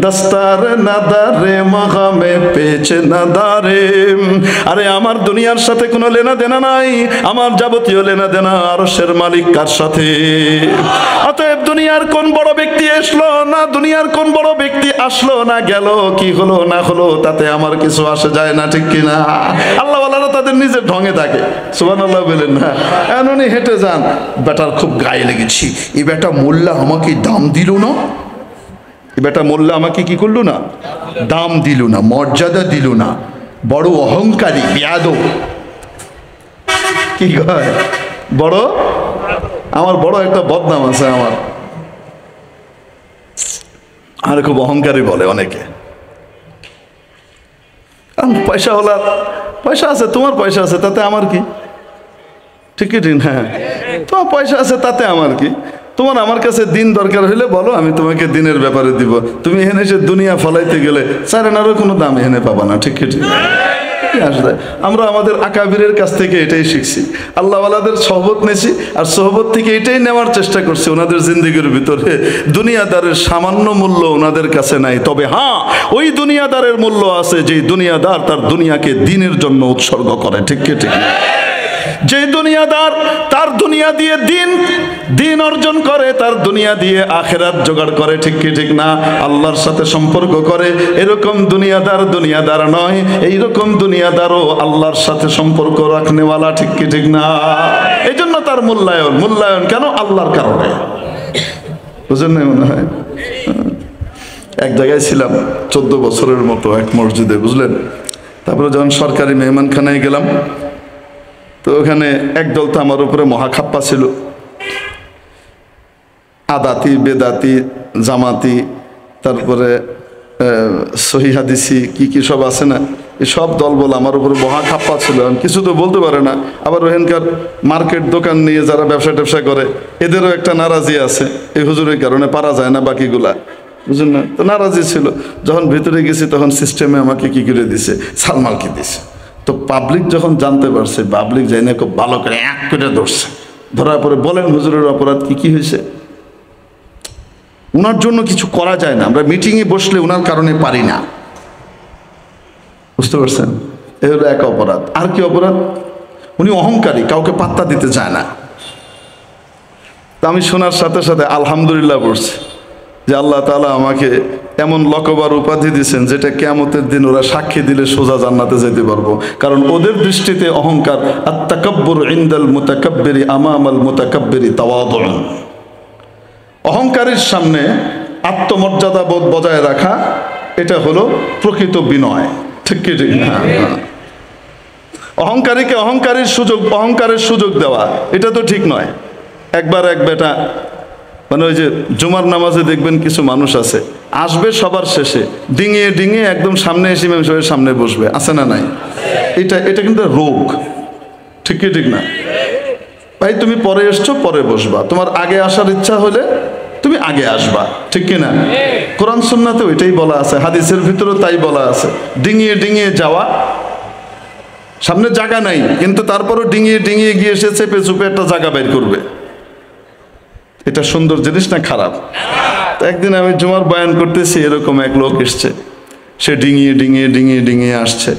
দস্তার না দারে মোগামে পেছে না দারে। আরে আমার দুনিয়ার সাথে কোনো লেনা দেনা নাই, আমার যাবতীয় লেনা দেনা আরশের মালিক কার সাথে। অতএব দুনিয়ার কোন বড় ব্যক্তি আসলো না, দুনিয়ার কোন বড় ব্যক্তি আসলো না গেল, কি হলো না হলো, তাতে আমার কিছু আসে যায় না, ঠিক কিনা? আল্লাহ ওয়ালারা তাদের নিজের ঢঙে থাকে। সুবহানাল্লাহ বলেন না? এমনই হেঁটে যান, বেটার খুব গায়ে লেগেছি, এই বেটা মোল্লা আমাকে দাম দিল না, এই বেটা মোল্লা আমাকে কি করলো না, দাম দিল না, মর্যাদা দিল না, বড় অহংকারী, বেয়াদব। কি কয়? বড়, আমার বড় একটা বদনাম আছে, আমার আর খুব অহংকারী বলে অনেকে। পয়সা হলা, পয়সা আছে, তোমার পয়সা আছে, তাতে আমার কি? ঠিক ঠিক না? তোমার পয়সা আছে, তাতে আমার কি? তোমার আমার কাছে দিন দরকার হইলে বলো, আমি তোমাকে দিনের ব্যাপারে দিব। তুমি এখানে এসে দুনিয়া ফলাইতে গেলে চারেনারও কোনো দাম এখানে পাবা না, ঠিক ঠিক। আসলে আমরা আমাদের আকাবিরের কাছ থেকে এটাই শিখছি, আল্লাহওয়ালাদের সোহবত নেছি, আর সোহবত থেকে এটাই নেওয়ার চেষ্টা করছি। ওনাদের জিন্দেগির ভিতরে দুনিয়াদারের সামান্য মূল্য ওনাদের কাছে নাই, তবে হ্যাঁ ওই দুনিয়াদারের মূল্য আছে যে দুনিয়াদার তার দুনিয়াকে দিনের জন্য উৎসর্গ করে, ঠিক কি ঠিক? যে দুনিয়াদার তার দুনিয়া দিয়ে দিন অর্জন করে, তার দুনিয়া দিয়ে আখেরাত জোগাড় করে, ঠিক কি ঠিক না? আল্লাহর সাথে সম্পর্ক করে, এরকম দুনিয়াদার নয়, এইরকম দুনিয়াদারও আল্লাহর সাথে সম্পর্ক রাখনেওয়ালা, ঠিক কি ঠিক না? এই জন্য তার মূল্যায়ন কেন? আল্লাহর কারণে। বুঝেন না? মনে হয় এক জায়গায় ছিলাম 14 বছরের মতো এক মসজিদে, বুঝলেন? তারপরে যখন সরকারি মেহমানখানায় গেলাম, তো ওখানে একদল তো আমার উপরে মহাখাপ্পা ছিল, আদাতি, বেদাতি, জামাতি, তারপরে সহি হাদিসি কি কি সব আছে না, এই সব দল বলে আমার উপরে মহাখাপ্পা ছিল। কিছু তো বলতে পারে না। আবার ওখানকার মার্কেট দোকান নিয়ে যারা ব্যবসা করে, এদেরও একটা নারাজি আছে, এই হুজুরের কারণে পারা যায় না বাকিগুলা, বুঝলেন না? তো নারাজি ছিল। যখন ভিতরে গেছি তখন সিস্টেমে আমাকে কি করে দিছে, সালমালকে দিছে। তো পাবলিক যখন জানতে পারছে, পাবলিক যাই না খুব ভালো করে এক করে ধরছে। ধরার পরে বলেন হুজুরের অপরাধ কি কি হয়েছে? উনার জন্য কিছু করা যায় না, আমরা মিটিংয়ে বসলে উনার কারণে পারি না। বুঝতে পারছেন? এ হলো এক অপরাধ। আর কি অপরাধ? উনি অহংকারী, কাউকে পাত্তা দিতে চায় না। তা আমি শোনার সাথে সাথে আলহামদুলিল্লাহ বলছি যে আল্লাহ তাআলা আমাকে এমন লকবার উপাধি দিয়েছেন যেটা কিয়ামতের দিন ওরা সাক্ষী দিলে সোজা জান্নাতে যেতে পারবো। কারণ ওদের দৃষ্টিতে অহংকার আত-তাকাব্বুর ইনদাল মুতাকাব্বিরি আমামাল মুতাকাব্বিরি তাওয়াদুন, অহংকারীর সামনে আত্মমর্যাদা বোধ বজায় রাখা, এটা হলো প্রকৃত বিনয়। ঠিক কি ঠিক না? অহংকারীকে অহংকারের সুযোগ দেওয়া এটা তো ঠিক নয়। একবার এক বেটা, মানে ওই যে জুমার নামাজে দেখবেন কিছু মানুষ আছে, আসবে সবার শেষে, ডিঙিয়ে ডিঙিয়ে একদম সামনে এসে ইমাম সাহেবের সামনে বসবে, আছে না নাই? এটা কিন্তু রোগ। ঠিক কি ঠিক না? ভাই তুমি পরে এসছো, পরে বসবা, তোমার আগে আসার ইচ্ছা হলে তুমি আগে আসবা। ঠিক কিনা? কোরআন সুন্নাতে ওইটাই বলা আছে, হাদিসের ভিতরেও তাই বলা আছে। ডিঙিয়ে ডিঙিয়ে যাওয়া, সামনে জায়গা নাই কিন্তু তারপরও ডিঙিয়ে ডিঙিয়ে গিয়ে সে চেপে চুপে একটা জায়গা বের করবে, এটা সুন্দর জিনিস না খারাপ? একদিন আমি জুমার বয়ান করতেছি, এরকম এক লোক এসছে, সে ডিঙিয়ে ডিঙিয়ে ডিঙিয়ে ডিঙিয়ে আসছে।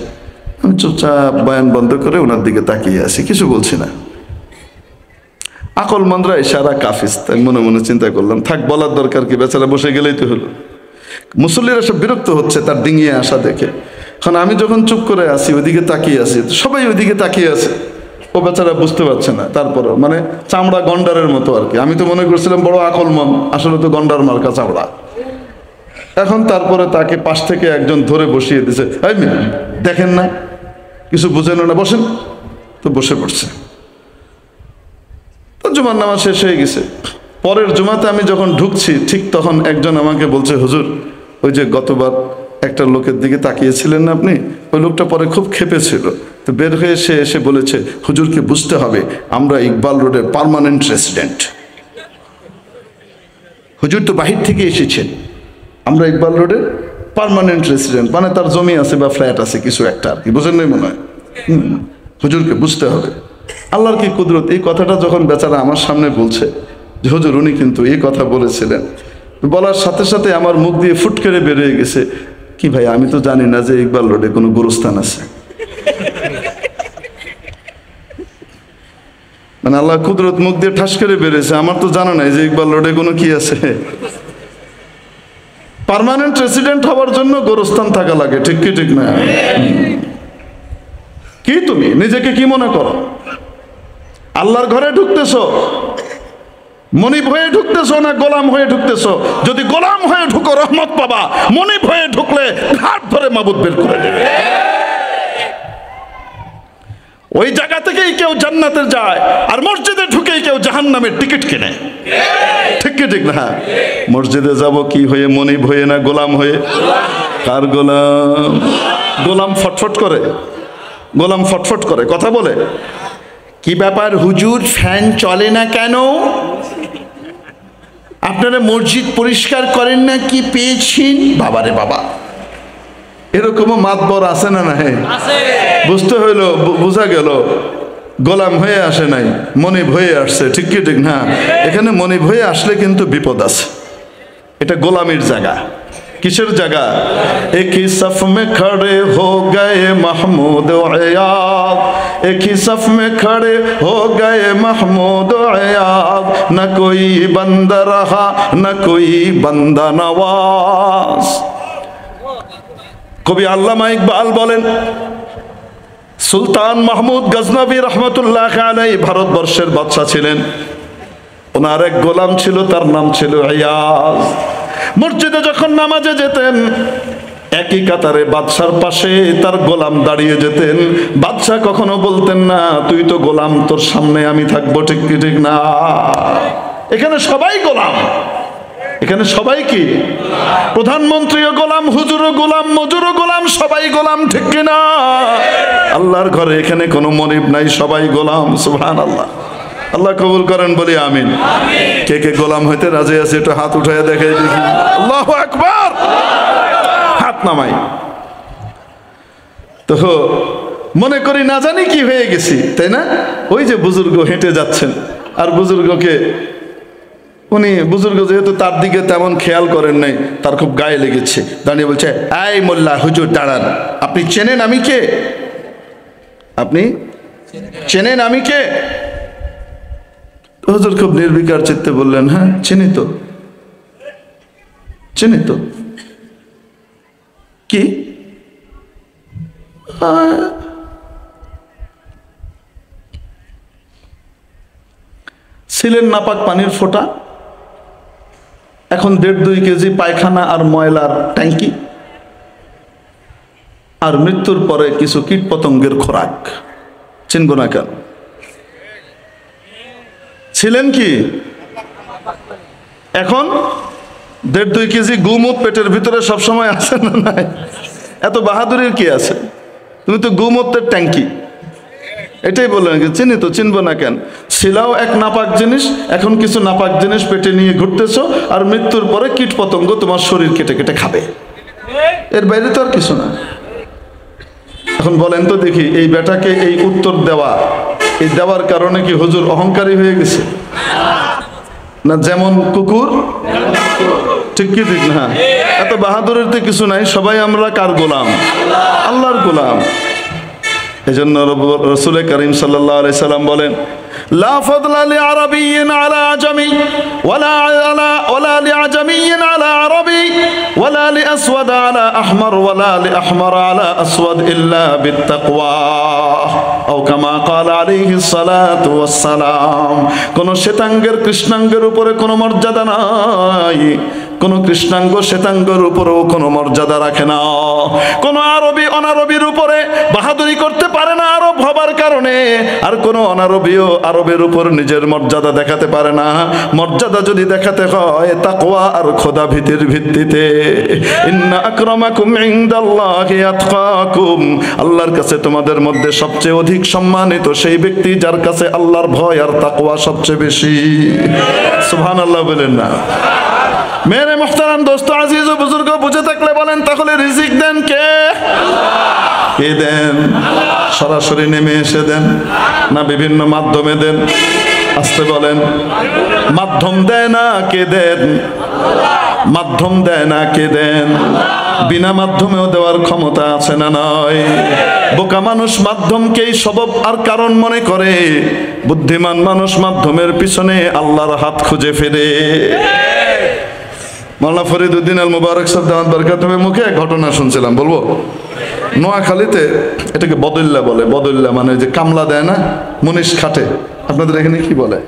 আমি চুপচাপ বয়ান বন্ধ করে ওনার দিকে তাকিয়ে আছি, কিছু বলছি না। আকলমন্দরা ইশারা কাফিস, তাই মনে মনে চিন্তা করলাম থাক, বলার দরকার কি, বেচারা বসে গেলেই তো হলো। মুসল্লিরা সব বিরক্ত হচ্ছে তার ডিঙিয়ে আসা দেখে। এখন আমি যখন চুপ করে আছি, ওইদিকে তাকিয়ে আছি, সবাই ওইদিকে তাকিয়ে আছে, ও বেচারা বুঝতে পারছে না। তারপরও মানে চামড়া গন্ডারের মতো আর কি। আমি তো মনে করছিলাম বড় আকলমন, আসলে তো গন্ডার মার্কা চামড়া। এখন তারপরে তাকে পাশ থেকে একজন ধরে বসিয়ে দিছে, এই মেয়ে দেখেন না, কিছু বুঝেন না, বসেন। তো বসে পড়ছে। তো জুমার নামাজ শেষ হয়ে গেছে। পরের জুমাতে আমি যখন ঢুকছি, ঠিক তখন একজন আমাকে বলছে, হুজুর ওই যে গতবার একটা লোকের দিকে তাকিয়েছিলেন না আপনি, ওই লোকটা পরে খুব ক্ষেপেছিল। তো বের হয়ে সে এসে বলেছে, হুজুরকে বুঝতে হবে আমরা ইকবাল রোডের পার্মানেন্ট রেসিডেন্ট। হুজুর তো বাহির থেকে এসেছেন, আমরা ইকবাল রোডের পার্মানেন্ট রেসিডেন্ট, মানে তার জমি আছে বা ফ্ল্যাট আছে কিছু একটা আর কি, বুঝেন নাই মনে হয়। হুজুরকে বুঝতে হবে। আল্লাহর কি কুদরত, এই কথাটা যখন বেচারা আমার সামনে বলছে যে হুজুর উনি কিন্তু এই কথা বলেছিলেন, বলার সাথে সাথে আমার মুখ দিয়ে ফুট করে বেরিয়ে গেছে, কি ভাই আমি তো জানি না যে ইকবাল রোডে কোনো গোরস্থান আছে। মানে আল্লাহ কুদরত মুখ দিয়ে ঠাস করে বেরিয়েছে, আমার তো জানা নাই যে ইকবাল রোডে কোনো কি আছে। পার্মানেন্ট রেসিডেন্ট হওয়ার জন্য গোরস্থান থাকা লাগে। ঠিক কি ঠিক না? কি তুমি নিজেকে কি মনে করো? আল্লাহর ঘরে ঢুকতেছো, মনিব হয়ে ঢুকতেছো না গোলাম হয়ে ঢুকতেছো? যদি গোলাম হয়ে ঢুকো রহমত পাবা, মনিব হয়ে ঢুকলে ঘাট ধরে মাবুদ বের করে দেবে। ওই জায়গা থেকেই কেউ জান্নাতে যায়, আর মসজিদে ঢুকেই কেউ জাহান্নামের টিকিট কিনে। ঠিক কি ঠিক না? মসজিদে যাব কি হয়ে, মনিব হয়ে না গোলাম হয়ে? কার গোলাম? গোলাম ফটফট করে, গোলাম ফটফট করে কথা বলে, কি ব্যাপার হুজুর ফ্যান চলে না কেন? আপনারা মসজিদ পরিষ্কার করেন না, কি পেয়েছেন? বাবারে বাবা, এরকমও মাতবর আছে না? না, হ্যাঁ বুঝতে হইলো, বোঝা গেল গোলাম হয়ে আসে নাই, মনিব হয়ে আসছে। ঠিক কি ঠিক না? এখানে মনিব হয়ে আসলে কিন্তু বিপদ আছে। এটা গোলামির জায়গা। কিসের জায়গা? এক হি সফ মে খড়ে হো গয়ে মাহমুদ আয়াব, এক হি সফ মে খড়ে হো গয়ে মাহমুদ আয়াব, না কোই বান্দা রহা না কোই বান্দা নওয়াজ। কবি আল্লামা ইকবাল বলেন, সুলতান মাহমুদ গজনবী রহমতুল্লাহ আলাইহি ভারতবর্ষের বাদশা ছিলেন। ওনার এক গোলাম ছিল, তার নাম ছিল আয়াজ। মসজিদে যখন নামাজে যেতেন, একই কাতারে বাদশার পাশে তার গোলাম দাঁড়িয়ে যেতেন। বাদশা কখনো বলতেন না তুই তো গোলাম, তোর সামনে আমি থাকবো। ঠিক কি ঠিক না? এখানে সবাই গোলাম, এখানে সবাই কি? প্রধানমন্ত্রীও গোলাম, হুজুরও গোলাম, মজুরও গোলাম, সবাই গোলাম। ঠিক কিনা? আল্লাহর ঘরে এখানে কোনো মনিব নাই, সবাই গোলাম। সুবহানাল্লাহ। আল্লাহ কবুল করেন, বলি আমিন। কে কে গোলাম হইতে রাজি আছে একটু হাত উঠায় দেখে দেখি। আল্লাহু আকবার। হাত নামাই। তো মনে করি না জানি কি হয়ে গেছি, তাই না? ওই যে বুজুর্গ হেঁটে যাচ্ছেন, আর বুজুর্গকে উনি বুজুর্গ যেহেতু তার দিকে তেমন খেয়াল করেন নাই, তার খুব গায়ে লেগেছে, দাঁড়িয়ে বলছে, এই মোল্লা হুজুর দাঁড়ান, আপনি চেনেন আমি কে? আপনি চেনেন আমি কে? হুজুর খুব নির্বিকার চিত্তে বললেন, হ্যাঁ চিনি তো, চিনি তো। কি? ছিলেন নাপাক পানির ফোঁটা, এখন 1.5-2 কেজি পায়খানা আর ময়লার ট্যাঙ্কি, আর মৃত্যুর পরে কিছু কীট পতঙ্গের খোরাক। চিনব না কেন? ছিলেন কি? এখন 1.5-2 কেজি গুমুত পেটের ভিতরে সবসময় আছে না নাই? এত বাহাদুরির কি আছে? তুমি তো গুমতের ট্যাঙ্কি। এটাই বললেন, চিনি তো, চিনবো না কেন? ছিলাও এক নাপাক জিনিস, এখন কিছু নাপাক জিনিস পেটে নিয়ে ঘুরতেছো, আর মৃত্যুর পরে কীট পতঙ্গ তোমার শরীর কেটে কেটে খাবে। এর বাইরে তো আর কিছু না। এখন বলেন তো দেখি, এই বেটাকে এই উত্তর দেওয়া, এই দেওয়ার কারণে কি হুজুর অহংকারী হয়ে গেছে? না যেমন কুকুর, ঠিক কি ঠিক না? এত বাহাদুরের তো কিছু নাই, সবাই আমরা কার গোলাম? আল্লাহর গোলাম। এই জন্য রাসূল করিম সাল্লাল্লাহু আলাইহি সাল্লাম বলেন, লা ফাদলা লি আরাবিয়্যিন আলা আজামি ওয়ালা লি আজামিয়্যিন আলা আরাবি ওয়ালা লি আসওয়াদ আলা আহমার ওয়ালা লি আহমার আলা আসওয়াদ ইল্লা বিত্তাকওয়া আও কামা ক্বালা আলাইহিস সালাতু ওয়াস সালাম। কোন শ্বেতাঙ্গের কৃষ্ণাঙ্গের উপরে কোনো মর্যাদা নাই, কোন কৃষ্ণাঙ্গ শ্বেতাঙ্গের উপরেও কোনো মর্যাদা রাখে না। কোন আরবি অনারবির উপরে বাহাদুরি করতে পারে না আরব হবার কারণে, আর কোন অনারবিও আরবের উপর নিজের মর্যাদা দেখাতে পারে না। মর্যাদা যদি দেখাতে হয় তাকওয়া আর খোদা ভীতির ভিত্তিতে। ইন্না আকরামাকুম ইনদাল্লাহি আতকাকুম, আল্লাহর কাছে তোমাদের মধ্যে সবচেয়ে অধিক সম্মানিত সেই ব্যক্তি যার কাছে আল্লাহর ভয় আর তাকওয়া সবচেয়ে বেশি। সুবহানাল্লাহ বলেন না? মেরে মুহতারাম দোস্ত আজিজ ও বুজুর্গ, বুঝে থাকলে বলেন, তাহলে রিজিক দেন কে? কে দেন? সরাসরি নেমে এসে দেন না বিভিন্ন মাধ্যমে দেন? আসতে বলেন। মাধ্যম দেয় না কে দেন? মাধ্যম দেয় না কে দেন? বিনা মাধ্যমেও দেওয়ার ক্ষমতা আছে না নয়? বোকা মানুষ মাধ্যমকেই সবব আর কারণ মনে করে, বুদ্ধিমান মানুষ মাধ্যমের পিছনে আল্লাহর হাত খুঁজে ফেরে। মাওলানা ফরিদউদ্দিন আল মুবারক সাহেব দাওয়াত বরকাতুহু মুখে এক ঘটনা শুনছিলাম, বলবো? নোয়াখালীতে এটাকে বদল্লা বলে। বদল্লা মানে যে কামলা দেয় না, মুনিশ খাটে। আপনাদের এখানে কি বলে?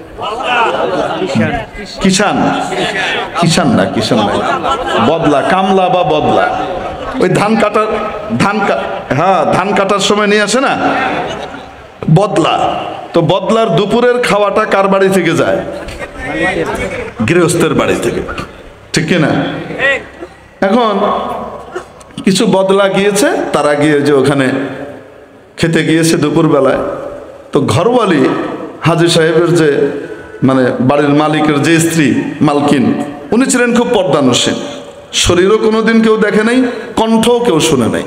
কিষান। কিষান না, কিষান না, বদলা। কামলা বা বদলা, ওই ধান কাটার হ্যাঁ ধান কাটার সময় নিয়ে আসে না বদলা। তো বদলার দুপুরের খাওয়াটা কার বাড়ি থেকে যায়? গৃহস্থের বাড়ি থেকে, ঠিক কিনা? এখন কিছু বদলা গিয়েছে, তারা গিয়ে যে ওখানে খেতে গিয়েছে দুপুর বেলায়। তো ঘরওয়ালি হাজী সাহেবের যে মানে বাড়ির মালিকের যে স্ত্রী মালকিন, উনি ছিলেন খুব পর্দানসীন। শরীরও কোনোদিন কেউ দেখে নাই, কণ্ঠও কেউ শুনে নাই,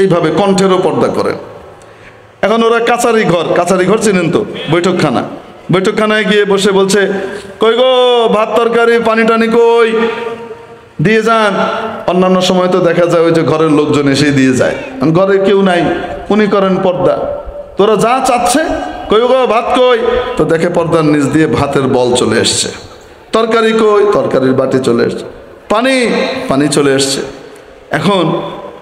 এইভাবে কণ্ঠেরও পর্দা করেন। এখন ওরা কাছারি ঘর চিনেন তো, বৈঠকখানা। বৈঠকখানায় গিয়ে বসে বলছে, কই গো ভাত তরকারি পানি টানি কই, দিয়ে যান। অন্যান্য সময় তো দেখা যায় ওই যে ঘরের লোকজন এসে দিয়ে যায়, ঘরে কেউ নাই, উনি করেন পর্দা। তোরা যা চাচ্ছে, কই গো ভাত কই, তো দেখে পর্দার নিচ দিয়ে ভাতের বল চলে এসছে। তরকারি কই, তরকারির বাটি চলে এসছে। পানি চলে এসছে। এখন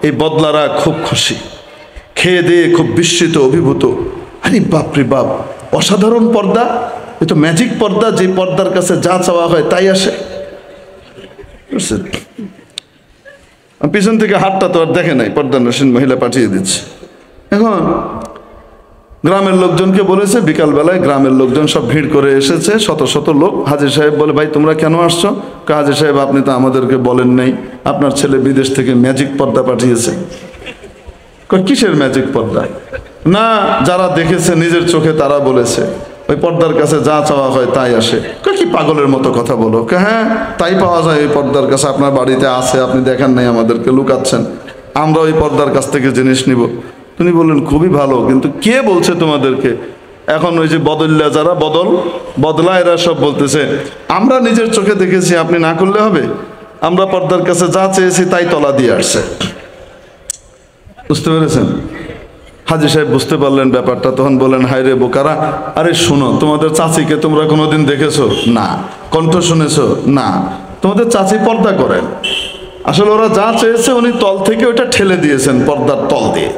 এই বদলারা খুব খুশি, খেয়ে দিয়ে খুব বিস্মিত অভিভূত। আরে বাপরে বাপ, অসাধারণ পর্দা, এ তো ম্যাজিক পর্দা, যে পর্দার কাছে যা চাওয়া হয় তাই আসে। পিছন থেকে হাতটা তো আর দেখে নাই, পর্দানসীন মহিলা পাঠিয়ে দিচ্ছে। এখন গ্রামের লোকজনকে বলেছে, বিকালবেলায় গ্রামের লোকজন সব ভিড় করে এসেছে, শত শত লোক। হাজী সাহেব বলে, ভাই তোমরা কেন আসছো? হাজী সাহেব আপনি তো আমাদেরকে বলেন নাই, আপনার ছেলে বিদেশ থেকে ম্যাজিক পর্দা পাঠিয়েছে। কিসের ম্যাজিক পর্দা? না, যারা দেখেছে নিজের চোখে তারা বলেছে ওই পর্দার কাছে যা চাওয়া হয় তাই আসে। কি পাগলের মতো কথা বলো? হ্যাঁ তাই পাওয়া যায় ওই পর্দার কাছে, আপনার বাড়িতে আছে, আপনি দেখেন নাই, আমাদেরকে লুকাচ্ছেন, আমরা ওই পর্দার কাছ থেকে জিনিস নিব। তিনি বললেন খুবই ভালো, কিন্তু কে বলছে তোমাদেরকে? এখন ওই যে বদল্লা যারা বদলা এরা সব বলতেছে আমরা নিজের চোখে দেখেছি, আপনি না করলে হবে, আমরা পর্দার কাছে যা চেয়েছি তাই তলা দিয়ে আসছে। বুঝতে পেরেছেন? হাজী সাহেব বুঝতে পারলেন ব্যাপারটা, তখন বলেন হায় রে বোকারা, আরে শোনো, তোমাদের চাচিকে তোমরা কোনোদিন দেখেছো? না। কণ্ঠ শুনেছো? না। তোমাদের চাচি পর্দা করেন, আসলে ওরা যা চেয়েছে উনি তল থেকে ওটা ঠেলে দিয়েছেন, পর্দার তল দিয়ে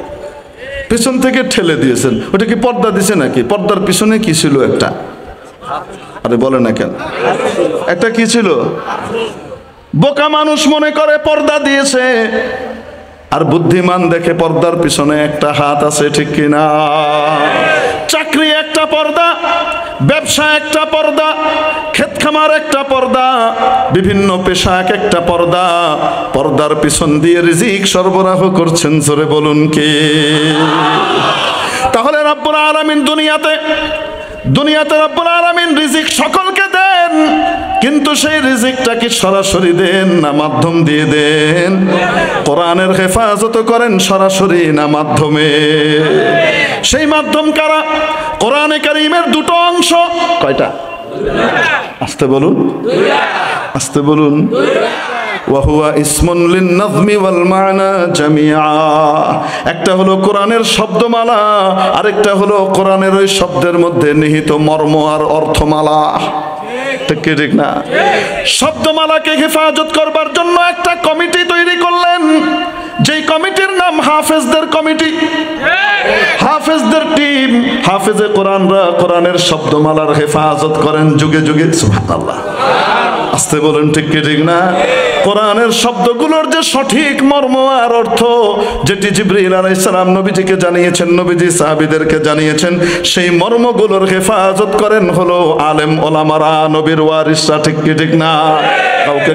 পিছন থেকে ঠেলে দিয়েছেন। ওটা কি পর্দা দিছে নাকি? পর্দার পিছনে কি ছিল একটা? আরে বলে না কেন, একটা কি ছিল? বোকা মানুষ মনে করে পর্দা দিয়েছে, আর বুদ্ধিমান দেখে পর্দার পিছনে একটা হাত আছে, ঠিক কিনা? চাকরি একটা পর্দা, ব্যবসা একটা পর্দা, ক্ষেত খামার একটা পর্দা, বিভিন্ন পেশা এক একটা পর্দা। পর্দার পিছন দিয়ে রিজিক সরবরাহ করছেন, জোরে বলুন কে? তাহলে রব্বুল আলামিন দুনিয়াতে রব্বুল আলামিন রিজিক সকলকে দেন, কিন্তু সেই রিজিকটা কি সরাসরি দেন না মাধ্যম দিয়ে দেন? কোরআনের হেফাজত করেন সরাসরি না মাধ্যমে? সেই মাধ্যম কারা? কোরআনে কারীমের দুটো অংশ। কয়টা? আস্তে বলুন, আস্তে বলুন। ওয়াহুয়া ইসমুন লিন-নাযমি ওয়াল মা'না জামিআ। একটা হলো কোরআনের শব্দমালা, আরেকটা হলো কোরআনের ওই শব্দের মধ্যে নিহিত মর্ম আর অর্থমালা। ঠিক না? শব্দমালাকে হেফাজত করবার জন্য একটা কমিটি তৈরি করলেন, যেই কমিটির নাম হাফেজদের কমিটি, হাফেজদের টিম। হাফেজে কোরআনরা কোরআনের শব্দমালার হেফাজত করেন যুগে যুগে। সুবহানাল্লাহ, আস্তে বলেন, ঠিক না? কোরআনের শব্দগুলোর যে সঠিক মর্ম আর অর্থ, যেটি জিবরিল আলাইহিস সালাম নবীজিকে জানিয়েছেন, নবীজি সাহাবীদেরকে জানিয়েছেন, সেই মর্মগুলোর হেফাজত করেন হলো আলেম ওলামারা, নবীর ওয়ারিসরা। ঠিক না?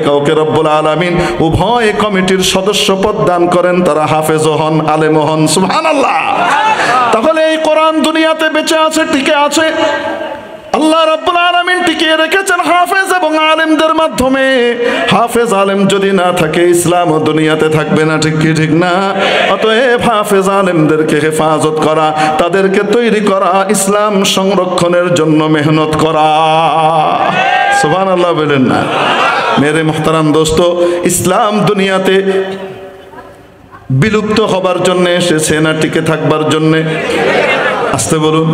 কাউকে রব্বুল আলামিন উভয় কমিটির সদস্য পদ দান করেন, তারা হাফেজও হন, আলেমও হন। সুবহানাল্লাহ। তাহলে এই কোরআন দুনিয়াতে বেঁচে আছে, টিকে আছে। আল্লাহ রাব্বুল আলামিন টিকিয়ে রেখেছেন হাফেজ এবং আলেমদের মাধ্যমে। হাফেজ আলেম যদি না থাকে, ইসলাম দুনিয়াতে থাকবে না। ঠিক না? অতএব হাফেজ আলেমদেরকে হেফাজত করা, তাদেরকে তৈরি করা, ইসলাম সংরক্ষণের জন্য মেহনত করা। সুবহানাল্লাহ বলেন না? মেরে মুহতারাম দোস্ত, ইসলাম দুনিয়াতে বিলুপ্ত হবার জন্য এসেছে না টিকে থাকবার জন্য? আস্তে বলুন।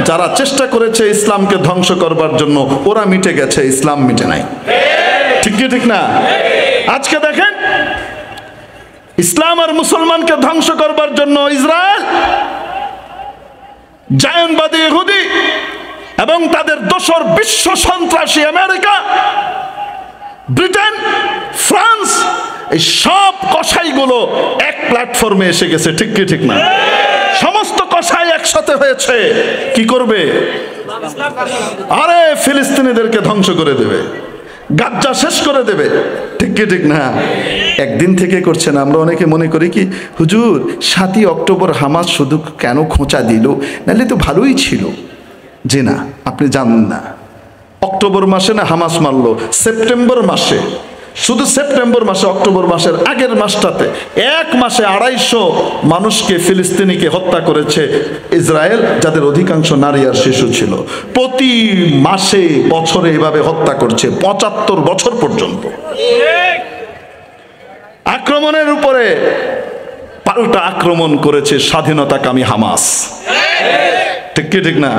যারা চেষ্টা করেছে ইসলামকে ধ্বংস করবার জন্য, ওরা মিটে গেছে, ইসলাম মিটে নাই। ঠিক না? আজকে দেখেন, ইসলাম আর মুসলমানকে ধ্বংস করবার জন্য ইসরায়েল, জায়নবাদী ইহুদি এবং তাদের দোসর বিশ্ব সন্ত্রাসী আমেরিকা, ব্রিটেন, ফ্রান্স, এই সব কসাইগুলো এক প্ল্যাটফর্মে এসে গেছে। ঠিক না? সমস্ত কসাই একসাথে হয়েছে, কি করবে? আরে ফিলিস্তিনিদেরকে ধ্বংস করে দেবে, গাজ্জা শেষ করে দেবে। ঠিক না? একদিন থেকে করছে না। আমরা অনেকে মনে করি কি, হুজুর 7ই অক্টোবর হামাস শুধু কেন খোঁচা দিল, নাহলে তো ভালোই ছিল। যে না, আপনি জানেন না, অক্টোবর মাসে না হামাস মারলো, সেপ্টেম্বর মাসে, শুধু সেপ্টেম্বর মাসে, অক্টোবর মাসের আগের মাসটাতে এক মাসে 250 মানুষকে, ফিলিস্তিনিকে হত্যা করেছে ইসরায়েল, যাদের অধিকাংশ নারী আর শিশু ছিল। প্রতি মাসে, বছরে এভাবে হত্যা করছে 75 বছর পর্যন্ত। আক্রমণের উপরে পাল্টা আক্রমণ করেছে স্বাধীনতাকামী হামাস। ঠিক না?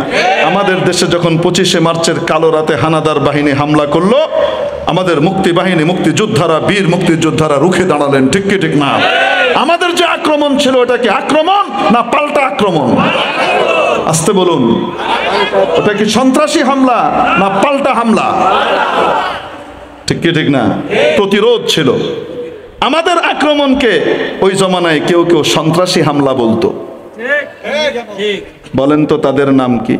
আমাদের দেশে যখন 25শে মার্চের কালো রাতে হানাদার বাহিনী হামলা করলো, আমাদের মুক্তি বাহিনী, মুক্তিযোদ্ধারা, বীর মুক্তিযোদ্ধারা রুখে দাঁড়ালেন। ঠিক না? আমাদের যে আক্রমণ ছিল, ওটা কি আক্রমণ না পাল্টা আক্রমণ? আস্তে বলুন, ওটা কি সন্ত্রাসী হামলা না পাল্টা হামলা? ঠিক না? প্রতিরোধ ছিল। আমাদের আক্রমণকে ওই জমানায় কেউ সন্ত্রাসী হামলা বলতো। বলেন তো তাদের নাম কি?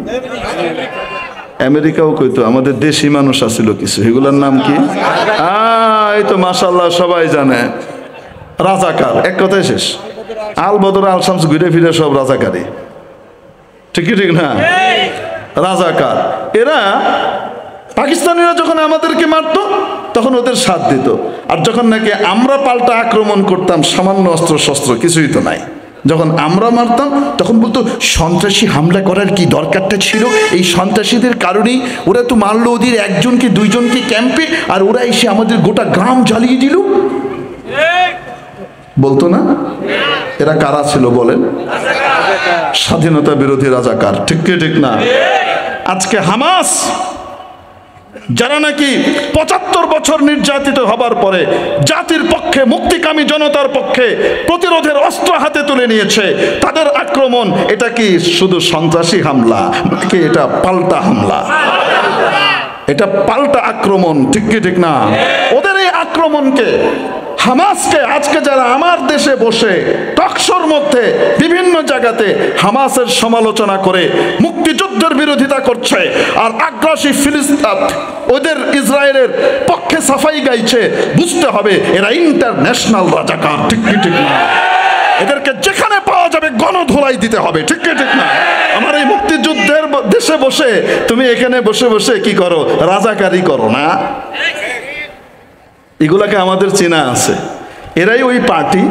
আমেরিকাও কইতো, আমাদের দেশি মানুষ আছিল কিছু, এগুলোর নাম কি? এই তো মাশাআল্লাহ সবাই জানে, রাজাকার। এক কথায় শেষ। আল বদর, আল শামস ঘুরে ফিরে সব রাজাকারী। ঠিক না? রাজাকার। এরা, পাকিস্তানিরা যখন আমাদেরকে মারতো তখন ওদের সাথ দিত, আর যখন নাকি আমরা পাল্টা আক্রমণ করতাম, সামান্য অস্ত্র শস্ত্র কিছুই তো নাই, যখন আমরা মারতাম তখন বলতো সন্ত্রাসী হামলা করার কি দরকারটা ছিল, এই সন্ত্রাসীদের কারণেই ওরা তো মারলো ওদের একজনকে দুইজনকে ক্যাম্পে, আর ওরা এসে আমাদের গোটা গ্রাম জ্বালিয়ে দিল। বলতো না? এরা কারা ছিল বলেন? স্বাধীনতা বিরোধী রাজাকার, ঠিক কি ঠিক না? আজকে হামাস যারা নাকি ৭৫ বছর নির্যাতিত হবার পরে জাতির পক্ষে, মুক্তিকামী জনতার পক্ষে প্রতিরোধের অস্ত্র হাতে তুলে নিয়েছে, তাদের আক্রমণ এটা কি শুধু সন্ত্রাসী হামলা নাকি এটা পাল্টা হামলা? এটা পাল্টা আক্রমণ, ঠিক কি ঠিক না? ওদের এই আক্রমণকে, হামাসকে আজকে যারা আমার দেশে বসে টকশোর মধ্যে বিভিন্ন জায়গাতে হামাসের সমালোচনা করে মুক্তিযুদ্ধের বিরোধিতা করছে আর আগ্রাসী ফিলিস্তিন ওদের ইসরায়েলের পক্ষে সাফাই গাইছে, বুঝতে হবে এরা ইন্টারন্যাশনাল রাজাকার, ঠিক কি ঠিক না? এদেরকে যেখানে পাওয়া যাবে গণধোলাই দিতে হবে, ঠিক কি ঠিক না? আমার এই মুক্তিযুদ্ধের দেশে বসে তুমি এখানে বসে বসে কি করো? রাজাকারি করো না। এগুলাকে আমাদের চেনা আছে। এরাই ওই পার্টি,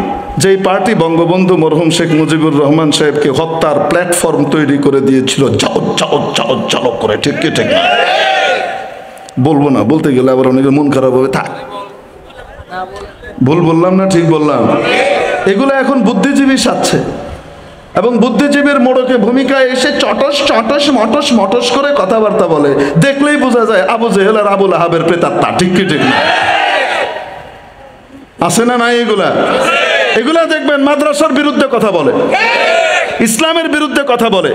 যেই পার্টি বঙ্গবন্ধু মরহুম শেখ মুজিবুর রহমান সাহেবকে হত্যার প্ল্যাটফর্ম তৈরি করে দিয়েছিল চাও করে, ঠিক কি ঠিক না? বলবো না, বলতে গেলে আবার অনেকের মন খারাপ হবে। থাক, ভুল বললাম না ঠিক বললাম? এগুলো এখন বুদ্ধিজীবী সাজছে এবং বুদ্ধিজীবীর মোড়কে ভূমিকায় এসে চটস চটস মটস মটস করে কথাবার্তা বলে, দেখলেই বোঝা যায় আবু জেহেল আর আবুল আহাবের প্রেতাত্মা, ঠিক কি ঠিক না? আছে না নাই? এগুলা দেখবেন মাদ্রাসার বিরুদ্ধে কথা বলে, ইসলামের বিরুদ্ধে কথা বলে,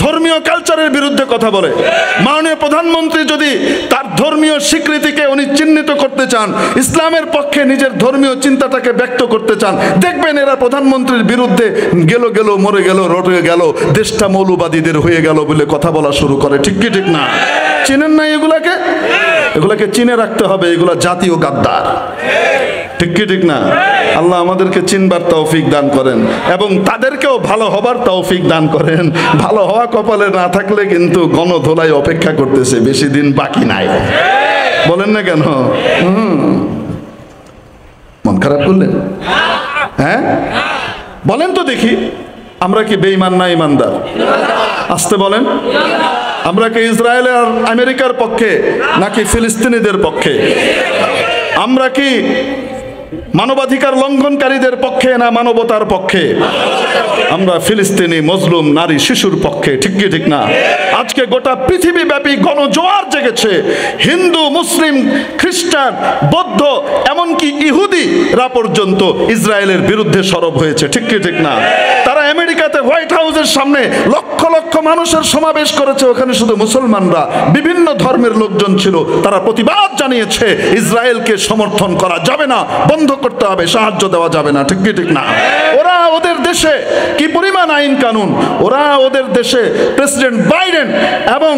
ধর্মীয় কালচারের বিরুদ্ধে কথা বলে। মাননীয় প্রধানমন্ত্রী যদি তার ধর্মীয় স্বীকৃতিকে উনি চিহ্নিত করতে চান, ইসলামের পক্ষে নিজের ধর্মীয় চিন্তাটাকে ব্যক্ত করতে চান, দেখবেন এরা প্রধানমন্ত্রীর বিরুদ্ধে গেল মরে গেল, রটে গেল, দেশটা মৌলবাদীদের হয়ে গেল বলে কথা বলা শুরু করে, ঠিক কি ঠিক না? চিনেন না এগুলাকে? এগুলাকে চিনে রাখতে হবে, এগুলা জাতীয় গাদ্দার, ঠিক কি ঠিক না? আল্লাহ আমাদেরকে চিনবার তৌফিক দান করেন এবং তাদেরকেও ভালো হবার তৌফিক দান করেন। ভালো হওয়া কপালে না থাকলে কিন্তু গণধোলাই অপেক্ষা করতেছে, বেশি দিন বাকি নাই। বলেন না কেন? মন খারাপ করলেন? হ্যাঁ বলেন তো দেখি, আমরা কি বেঈমান না ইমানদার? আসতে বলেন। আমরা কি ইসরায়েল আর আমেরিকার পক্ষে নাকি ফিলিস্তিনিদের পক্ষে? আমরা কি মানবাধিকার লঙ্ঘনকারীদের পক্ষে না মানবতার পক্ষে? আমরা ফিলিস্তিনি মজলুম নারী শিশুর পক্ষে, ঠিক কি ঠিক না? আজকে গোটা পৃথিবী ব্যাপী গণজোয়ার জেগেছে। হিন্দু, মুসলিম, খ্রিস্টান, বৌদ্ধ, এমনকি ইহুদিরা পর্যন্ত ইসরায়েলের বিরুদ্ধে সরব হয়েছে, ঠিক কি ঠিক না? তারা আমেরিকাতে হোয়াইট হাউসের সামনে লক্ষ লক্ষ মানুষের সমাবেশ করেছে, ওখানে শুধু মুসলমানরা, বিভিন্ন ধর্মের লোকজন ছিল। তারা প্রতিবাদ জানিয়েছে ইসরায়েলকে সমর্থন করা যাবে না, বন্ধ করতে হবে, সাহায্য দেওয়া যাবে না, ঠিক কি ঠিক না? ওরা ওদের দেশে কি পরিমাণ আইন কানুন, ওরা ওদের দেশে প্রেসিডেন্ট বাইডেন এবং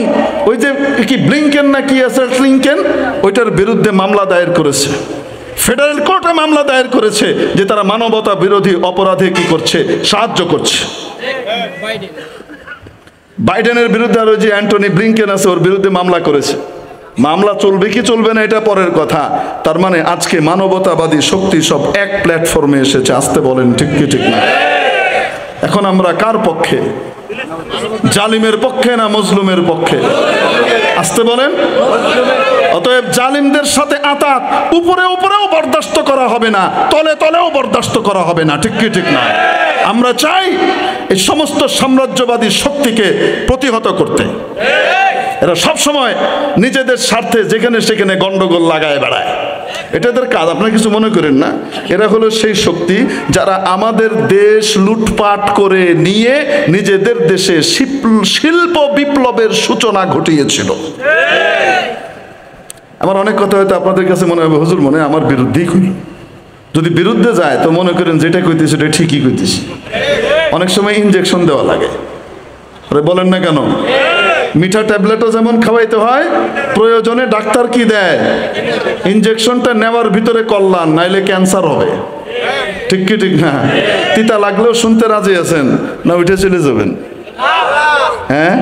ওই যে কি ব্লিংকেন না কি আছে ক্লিংকেন, ওইটার বিরুদ্ধে মামলা দায়ের করেছে, ফেডারেল কোর্টে মামলা দায়ের করেছে যে তারা মানবতা বিরোধী অপরাধে কি করছে, সাহায্য করছে। বাইডেনের বিরুদ্ধে আর ওই যে অ্যান্টনি ব্লিংকেন আছে, ওর বিরুদ্ধে মামলা করেছে। মামলা চলবে কি চলবে না এটা পরের কথা। তার মানে আজকে মানবতাবাদী শক্তি সব এক প্ল্যাটফর্মে এসেছে। আসতে বলেন, ঠিক কি ঠিক না? এখন আমরা কার পক্ষে? জালিমের পক্ষে না মজলুমের পক্ষে? আসতে বলেন। অতএব জালিমদের সাথে আতাত উপরে উপরেও বরদাস্ত করা হবে না, তলে তলেও বরদাস্ত করা হবে না, ঠিক কি ঠিক না? আমরা চাই এই সমস্ত সাম্রাজ্যবাদী শক্তিকে প্রতিহত করতে। এরা সব সময় নিজেদের স্বার্থে যেখানে সেখানে গন্ডগোল লাগায় বেড়ায়, এটা এদের কাজ। আপনারা কিছু মনে করেন না, এরা হলো সেই শক্তি যারা আমাদের দেশ লুটপাট করে নিয়ে নিজেদের দেশে শিল্প বিপ্লবের সূচনা ঘটিয়েছিল। আমার অনেক কথা হয়তো আপনাদের কাছে মনে হবে হুজুর মনে আমার বিরুদ্ধেই করি। যদি বিরুদ্ধে যায় তো মনে করেন যেটা কইতেছি ওটা ঠিকই কইতেছি। অনেক সময় ইনজেকশন দেওয়া লাগে, আরে বলেন না কেন? মিঠা ট্যাবলেটও যেমন খাওয়াইতে হয়, প্রয়োজনে ডাক্তার কি দেয়? ইনজেকশনটা নেওয়ার ভিতরে কল্যাণ, নাইলে ক্যান্সার হবে, ঠিক কি ঠিক না? তিতা লাগলেও শুনতে রাজি আছেন না উঠে চলে যাবেন? হ্যাঁ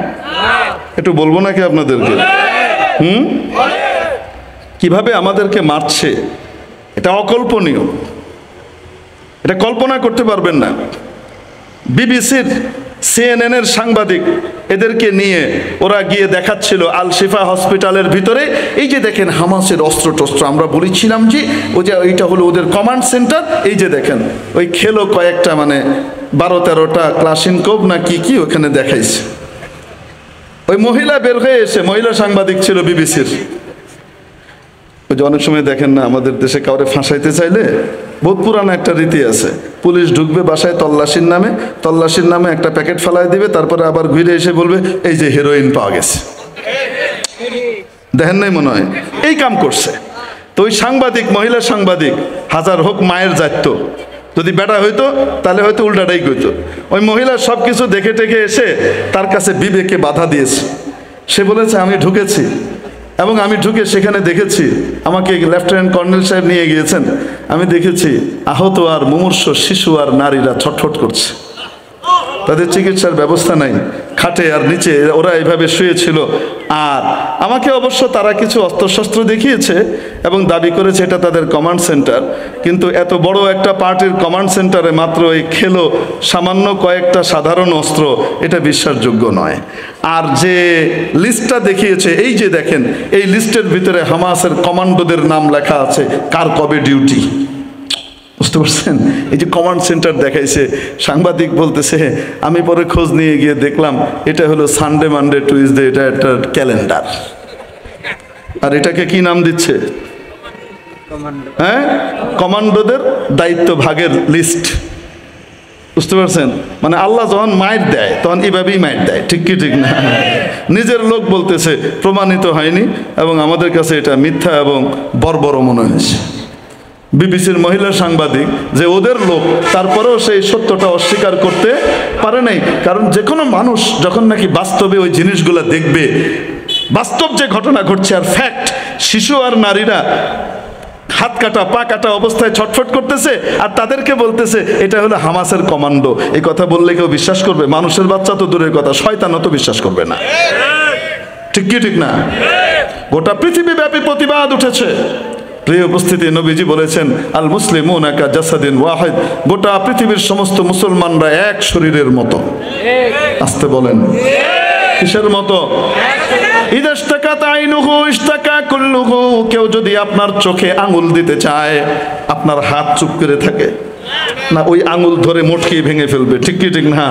একটু বলবো নাকি আপনাদেরকে? কিভাবে আমাদেরকে মারছে এটা অকল্পনীয়, এটা কল্পনা করতে পারবেন না। বিবিসির, CNN এর সাংবাদিক, এদেরকে নিয়ে ওরা গিয়ে দেখাচ্ছিল আল শিফা হসপিটালের ভিতরে, এই যে দেখেন হামাসের অস্ত্র টস্ত্র, আমরা বলেছিলাম যে ওই যে ওইটা হলো ওদের কমান্ড সেন্টার, এই যে দেখেন ওই খেলো কয়েকটা মানে 12-13টা ক্লাশিনকোভ না কি কি ওখানে দেখাইছে। ওই মহিলা বের হয়ে এসে, মহিলা সাংবাদিক ছিল বিবিসির, ওই যে অনেক সময় দেখেন না আমাদের দেশে কাউরে ফাঁসাইতে চাইলে বহুত পুরানো একটা রীতি আছে, পুলিশ ঢুকবে বাসায় তল্লাশির নামে একটা প্যাকেট ফেলায় দিবে, তারপরে আবার ঘুরে এসে বলবে এই যে হেরোইন পাওয়া গেছে। দেখেন নাই মনে হয় এই কাম করছে। তো ওই সাংবাদিক, মহিলা সাংবাদিক, হাজার হোক মায়ের জাত, যদি বেটা হইতো তাহলে হয়তো উল্টাটাই কইতো। ওই মহিলা সব কিছু দেখে টেকে এসে তার কাছে বিবেকে বাধা দিয়েছে। সে বলেছে আমি ঢুকেছি এবং আমি ঢুকে সেখানে দেখেছি, আমাকে লেফটেন্যান্ট কর্নেল সাহেব নিয়ে গিয়েছেন, আমি দেখেছি আহত আর মুমূর্ষ শিশু আর নারীরা ছটফট করছে, তাদের চিকিৎসার ব্যবস্থা নাই, খাটে আর নিচে ওরা এইভাবে শুয়েছিল। আর আমাকে অবশ্য তারা কিছু অস্ত্রশস্ত্র দেখিয়েছে এবং দাবি করেছে এটা তাদের কমান্ড সেন্টার, কিন্তু এত বড় একটা পার্টির কমান্ড সেন্টারে মাত্র এই খেলো সামান্য কয়েকটা সাধারণ অস্ত্র, এটা বিশ্বাসযোগ্য নয়। আর যে লিস্টটা দেখিয়েছে, এই যে দেখেন এই লিস্টের ভিতরে হামাসের কমান্ডোদের নাম লেখা আছে, কার কবে ডিউটি, বুঝতে পারছেন? এই যে কমান্ড সেন্টার দেখাইছে, সাংবাদিক বলতেছে আমি পরে খোঁজ নিয়ে গিয়ে দেখলাম এটা হলো সানডে মানডে টুইসডে, এটা একটা ক্যালেন্ডার। আর এটাকে কি নাম দিচ্ছে? হ্যাঁ, কমান্ডোদের দায়িত্ব ভাগের লিস্ট। বুঝতে পারছেন? মানে আল্লাহ যখন মাইর দেয় তখন এইভাবেই মাইর দেয়, ঠিক কি ঠিক না? নিজের লোক বলতেছে, প্রমাণিত হয়নি এবং আমাদের কাছে এটা মিথ্যা এবং বর্বর মনে হয়েছে। বিবিসির মহিলা সাংবাদিক যে ওদের লোক, তারপরেও সেই সত্যটা অস্বীকার করতে পারে নাই। কারণ যে কোনো মানুষ যখন নাকি বাস্তবে ওই জিনিসগুলো দেখবে, বাস্তব যে ঘটনা ঘটছে আর ফ্যাক্ট, শিশু আর নারীরা হাত কাটা পা কাটা অবস্থায় ছটফট করতেছে আর তাদেরকে বলতেছে এটা হলো হামাসের কমান্ডো, এই কথা বললে কেউ বিশ্বাস করবে? মানুষের বাচ্চা তো দূরের কথা, শয়তানও তো বিশ্বাস করবে না, ঠিক কি ঠিক না? গোটা পৃথিবীব্যাপী প্রতিবাদ উঠেছে। প্রিয় উপস্থিতি, নবীজি বলেছেন আল মুসলিমুনা কা জাসাদিন ওয়াহিদ, গোটা পৃথিবীর সমস্ত মুসলমানরা এক শরীরের মতো। আসতে বলেন, কিসের মতো? ইদাশতাকাত আইনুহু ইশতাকা কুল্লুহু, কেউ যদি আপনার চোখে আঙুল দিতে চায়, আপনার হাত চুপ করে থাকে না, ওই আঙুল ধরে মোটকে ভেঙে ফেলবে, ঠিক কি ঠিক না?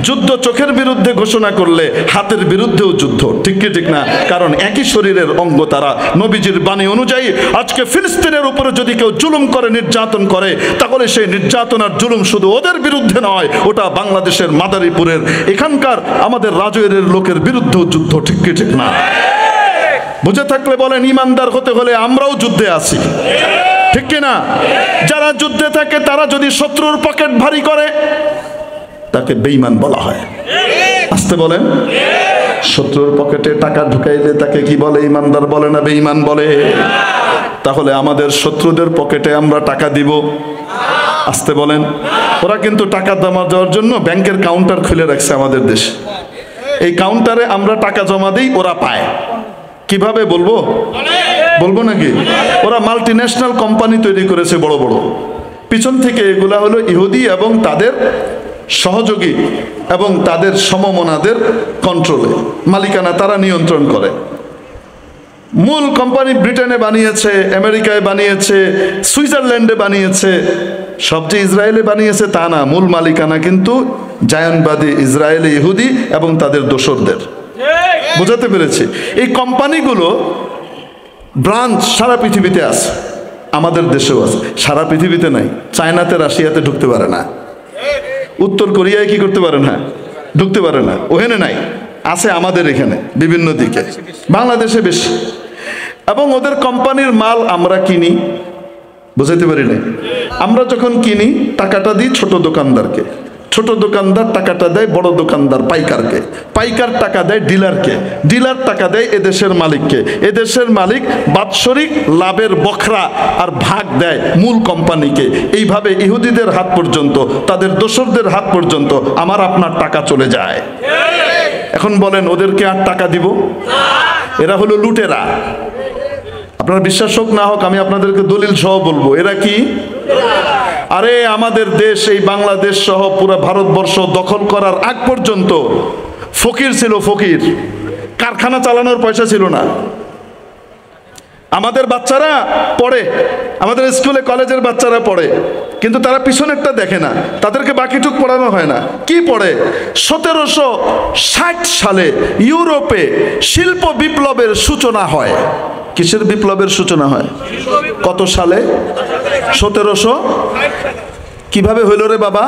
যুদ্ধ চোখের বিরুদ্ধে ঘোষণা করলে হাতের বিরুদ্ধেও যুদ্ধ, ঠিক কি ঠিক না? কারণ একই শরীরের অঙ্গ তারা। নবীজির বাণী অনুযায়ী আজকে ফিলিস্তিনের উপরে যদি কেউ জুলুম করে, নির্যাতন করে, তাহলে সেই নির্যাতন আর জুলুম শুধু ওদের বিরুদ্ধে নয়, ওটা বাংলাদেশের মাদারীপুরের এখানকার আমাদের রাজৌরের লোকের বিরুদ্ধেও যুদ্ধ, ঠিক কি ঠিক না? বুঝে থাকলে বলেন, ইমানদার হতে হলে আমরাও যুদ্ধে আছি, ঠিক কিনা? যারা যুদ্ধে থাকে তারা যদি শত্রুর পকেট ভারী করে তাকে বেঈমান বলা হয়। আসতে বলেন, শত্রুর পকেটে টাকা ঢুকাইলে তাকে কি বলে? ইমানদার বলে না বেঈমান বলে? তাহলে আমাদের শত্রুদের পকেটে আমরা টাকা দিব? আসতে বলেন। ওরা কিন্তু টাকা জমা দেওয়ার জন্য ব্যাংকের কাউন্টার খুলে রাখছে আমাদের দেশে। এই কাউন্টারে আমরা টাকা জমা দিই, ওরা পায়। কিভাবে বলবো? বলবো নাকি? ওরা মাল্টিন্যাশনাল কোম্পানি তৈরি করেছে বড় বড়, পিছন থেকে এগুলা হলো ইহুদি এবং তাদের সহযোগী এবং তাদের সমমনাদের কন্ট্রোলে, মালিকানা তারা নিয়ন্ত্রণ করে। মূল কোম্পানি ব্রিটেনে বানিয়েছে, আমেরিকায় বানিয়েছে, সুইজারল্যান্ডে বানিয়েছে, সব যে ইসরায়েলে বানিয়েছে তা না, মূল মালিকানা কিন্তু জায়নবাদী ইসরায়েলি ইহুদি এবং তাদের দোসরদের। বোঝাতে পেরেছি? এই কোম্পানিগুলো ব্রাঞ্চ সারা পৃথিবীতে আছে, আমাদের দেশেও আছে, সারা পৃথিবীতে নাই। চায়নাতে, রাশিয়াতে ঢুকতে পারে না, উত্তর কোরিয়ায় কি করতে পারে না, ঢুকতে পারে না, ওখানে নাই। আছে আমাদের এখানে বিভিন্ন দিকে, বাংলাদেশে বেশি। এবং ওদের কোম্পানির মাল আমরা কিনি, বুঝাইতে পারি না? আমরা যখন কিনি টাকাটা দিই ছোট দোকানদারকে, ছোট দোকানদার টাকাটা দেয় বড় দোকানদার পাইকারকে, পাইকার টাকা দেয় ডিলারকে, ডিলার টাকা দেয় এদেশের মালিককে, এদেশের মালিক বাৎসরিক লাভের বখরা আর ভাগ দেয় মূল কোম্পানিকে। এইভাবে ইহুদিদের হাত পর্যন্ত, তাদের দোসরদের হাত পর্যন্ত আমার আপনার টাকা চলে যায়। এখন বলেন ওদেরকে আর টাকা দিব? এরা হলো লুটেরা। আপনার বিশ্বাস হোক না হোক, আমি আপনাদেরকে দলিল সহ বলবো, এরা কি? আরে আমাদের দেশ, এই বাংলাদেশ সহ পুরো ভারতবর্ষ দখল করার আগ পর্যন্ত ফকির ছিল, ফকির। কারখানা চালানোর পয়সা ছিল না। আমাদের বাচ্চারা পড়ে, আমাদের স্কুলে কলেজের বাচ্চারা পড়ে, কিন্তু তারা পিছনেরটা দেখে না, তাদেরকে বাকিটুক পড়ানো হয় না। কি পড়ে? 1760 সালে ইউরোপে শিল্প বিপ্লবের সূচনা হয়। কিসের বিপ্লবের সূচনা হয়? কত সালে? 1700। কিভাবে হইল রে বাবা?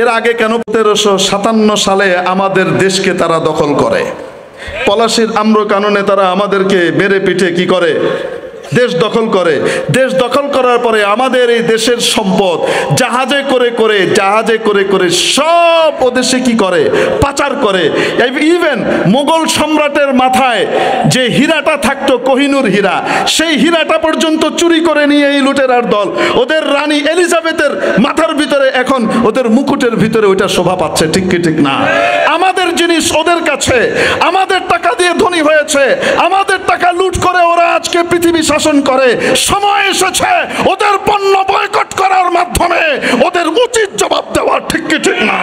এর আগে কেন? 1757 সালে আমাদের দেশকে তারা দখল করে। পলাশির আম্র কাননে তারা আমাদেরকে মেরে পিঠে কি করে? দেশ দখল করে। দেশ দখল করার পরে আমাদের এই দেশের সম্পদ জাহাজে করে সব ওদেশে কি করে? পাচার করে। ইভেন মোগল সম্রাটের মাথায় যে হীরাটা থাকতো, কোহিনূর হীরা, সেই হীরাটা পর্যন্ত চুরি করে নিয়ে এই লুটেরার দল ওদের রানী এলিজাবেথের মাথার ভিতরে, এখন ওদের মুকুটের ভিতরে ওইটা শোভা পাচ্ছে। ঠিক কি ঠিক না? আমাদের জিনিস ওদের কাছে, আমাদের টাকা দিয়ে ধনী হয়েছে, আমাদের টাকা লুট করে ওরা আজকে পৃথিবী শাসন করে। সময় এসেছে ওদের পণ্য বয়কট করার মাধ্যমে ওদের উচিত জবাব দেওয়া। ঠিক কি ঠিক না?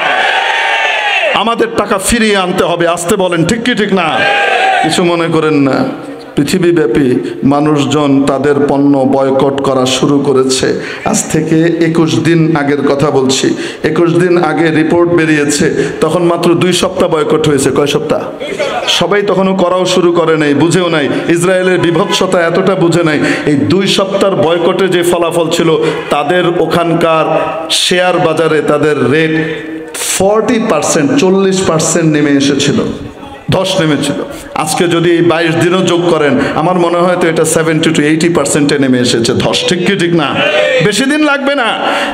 আমাদের টাকা ফিরিয়ে আনতে হবে। আসতে বলেন, ঠিক কি ঠিক না? কিছু মনে করেন না। পৃথিবীব্যাপী মানুষজন তাদের পণ্য বয়কট করা শুরু করেছে। আজ থেকে 21 দিন আগের কথা বলছি। 21 দিন আগে রিপোর্ট বেরিয়েছে, তখন মাত্র 2 সপ্তাহ বয়কট হয়েছে। কয় সপ্তাহ? সবাই তখনও করাও শুরু করে নাই, বুঝেও নাই। ইসরায়েলের বিভৎসতা এতটা বুঝে নাই। এই 2 সপ্তাহের বয়কটে যে ফলাফল ছিল, তাদের ওখানকার শেয়ার বাজারে তাদের রেট 40%, 40% নেমে এসেছিল, ধস নেমেছিল। আজকে যদি 22 দিনও যোগ করেন, আমার মনে হয় তো এটা 70 to 80% নেমে এসেছে ধস। ঠিক কি ঠিক না? বেশি দিন লাগবে না।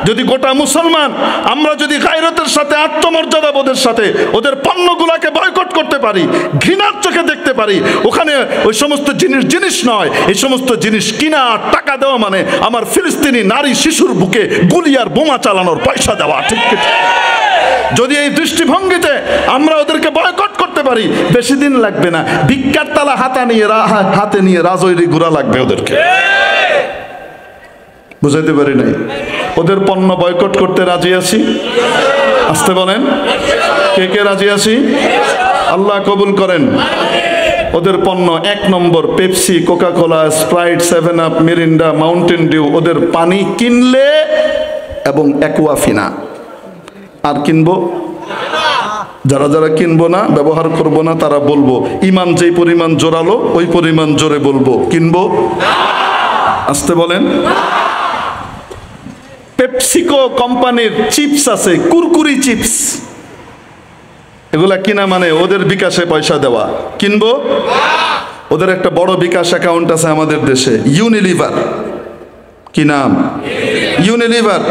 যদি গোটা মুসলমান আমরা যদি গায়রতের সাথে, আত্মমর্যাদা বোধের সাথে ওদের পণ্যগুলোকে বয়কট করতে পারি, ঘৃণার চোখে দেখতে পারি, ওখানে ওই সমস্ত জিনিস নয়, এই সমস্ত জিনিস কিনা টাকা দেওয়া মানে আমার ফিলিস্তিনি নারী শিশুর বুকে গুলি আর বোমা চালানোর পয়সা দেওয়া। ঠিক কি? যদি এই দৃষ্টিভঙ্গিতে আমরা ওদেরকে বয়কট করতে পারি, বেশি দিন লাগবে না। ভিক্ষার তালা হাতে নিয়ে রাজৈরি ঘোরা লাগবে ওদেরকে। বুঝাইতে পারি নাই? ওদের পণ্য বয়কট করতে রাজি আছি? আসতে বলেন, কে কে রাজি আছি? আল্লাহ কবুল করেন। ওদের পণ্য 1 নম্বর Pepsi, Coca Cola, Sprite, 7 up, Mirinda, Mountain Dew, ওদের পানি কিনলে এবং অ্যাকুয়াফিনা। আর কিনবো? যারা যারা কিনবো না, ব্যবহার করব না, তারা বলবো ইমান যেই পরিমাণ জোরালো ওই পরিমাণ জোরে বলবো কিনবো। আসতে বলেন। পেপসিকো কোম্পানির চিপস আছে, কুরকুরি চিপস, এগুলা কিনা মানে ওদের বিকাশে পয়সা দেওয়া। কিনবো? ওদের একটা বড় বিকাশ অ্যাকাউন্ট আছে আমাদের দেশে, ইউনিলিভার। কি নাম? ইউনিলিভার।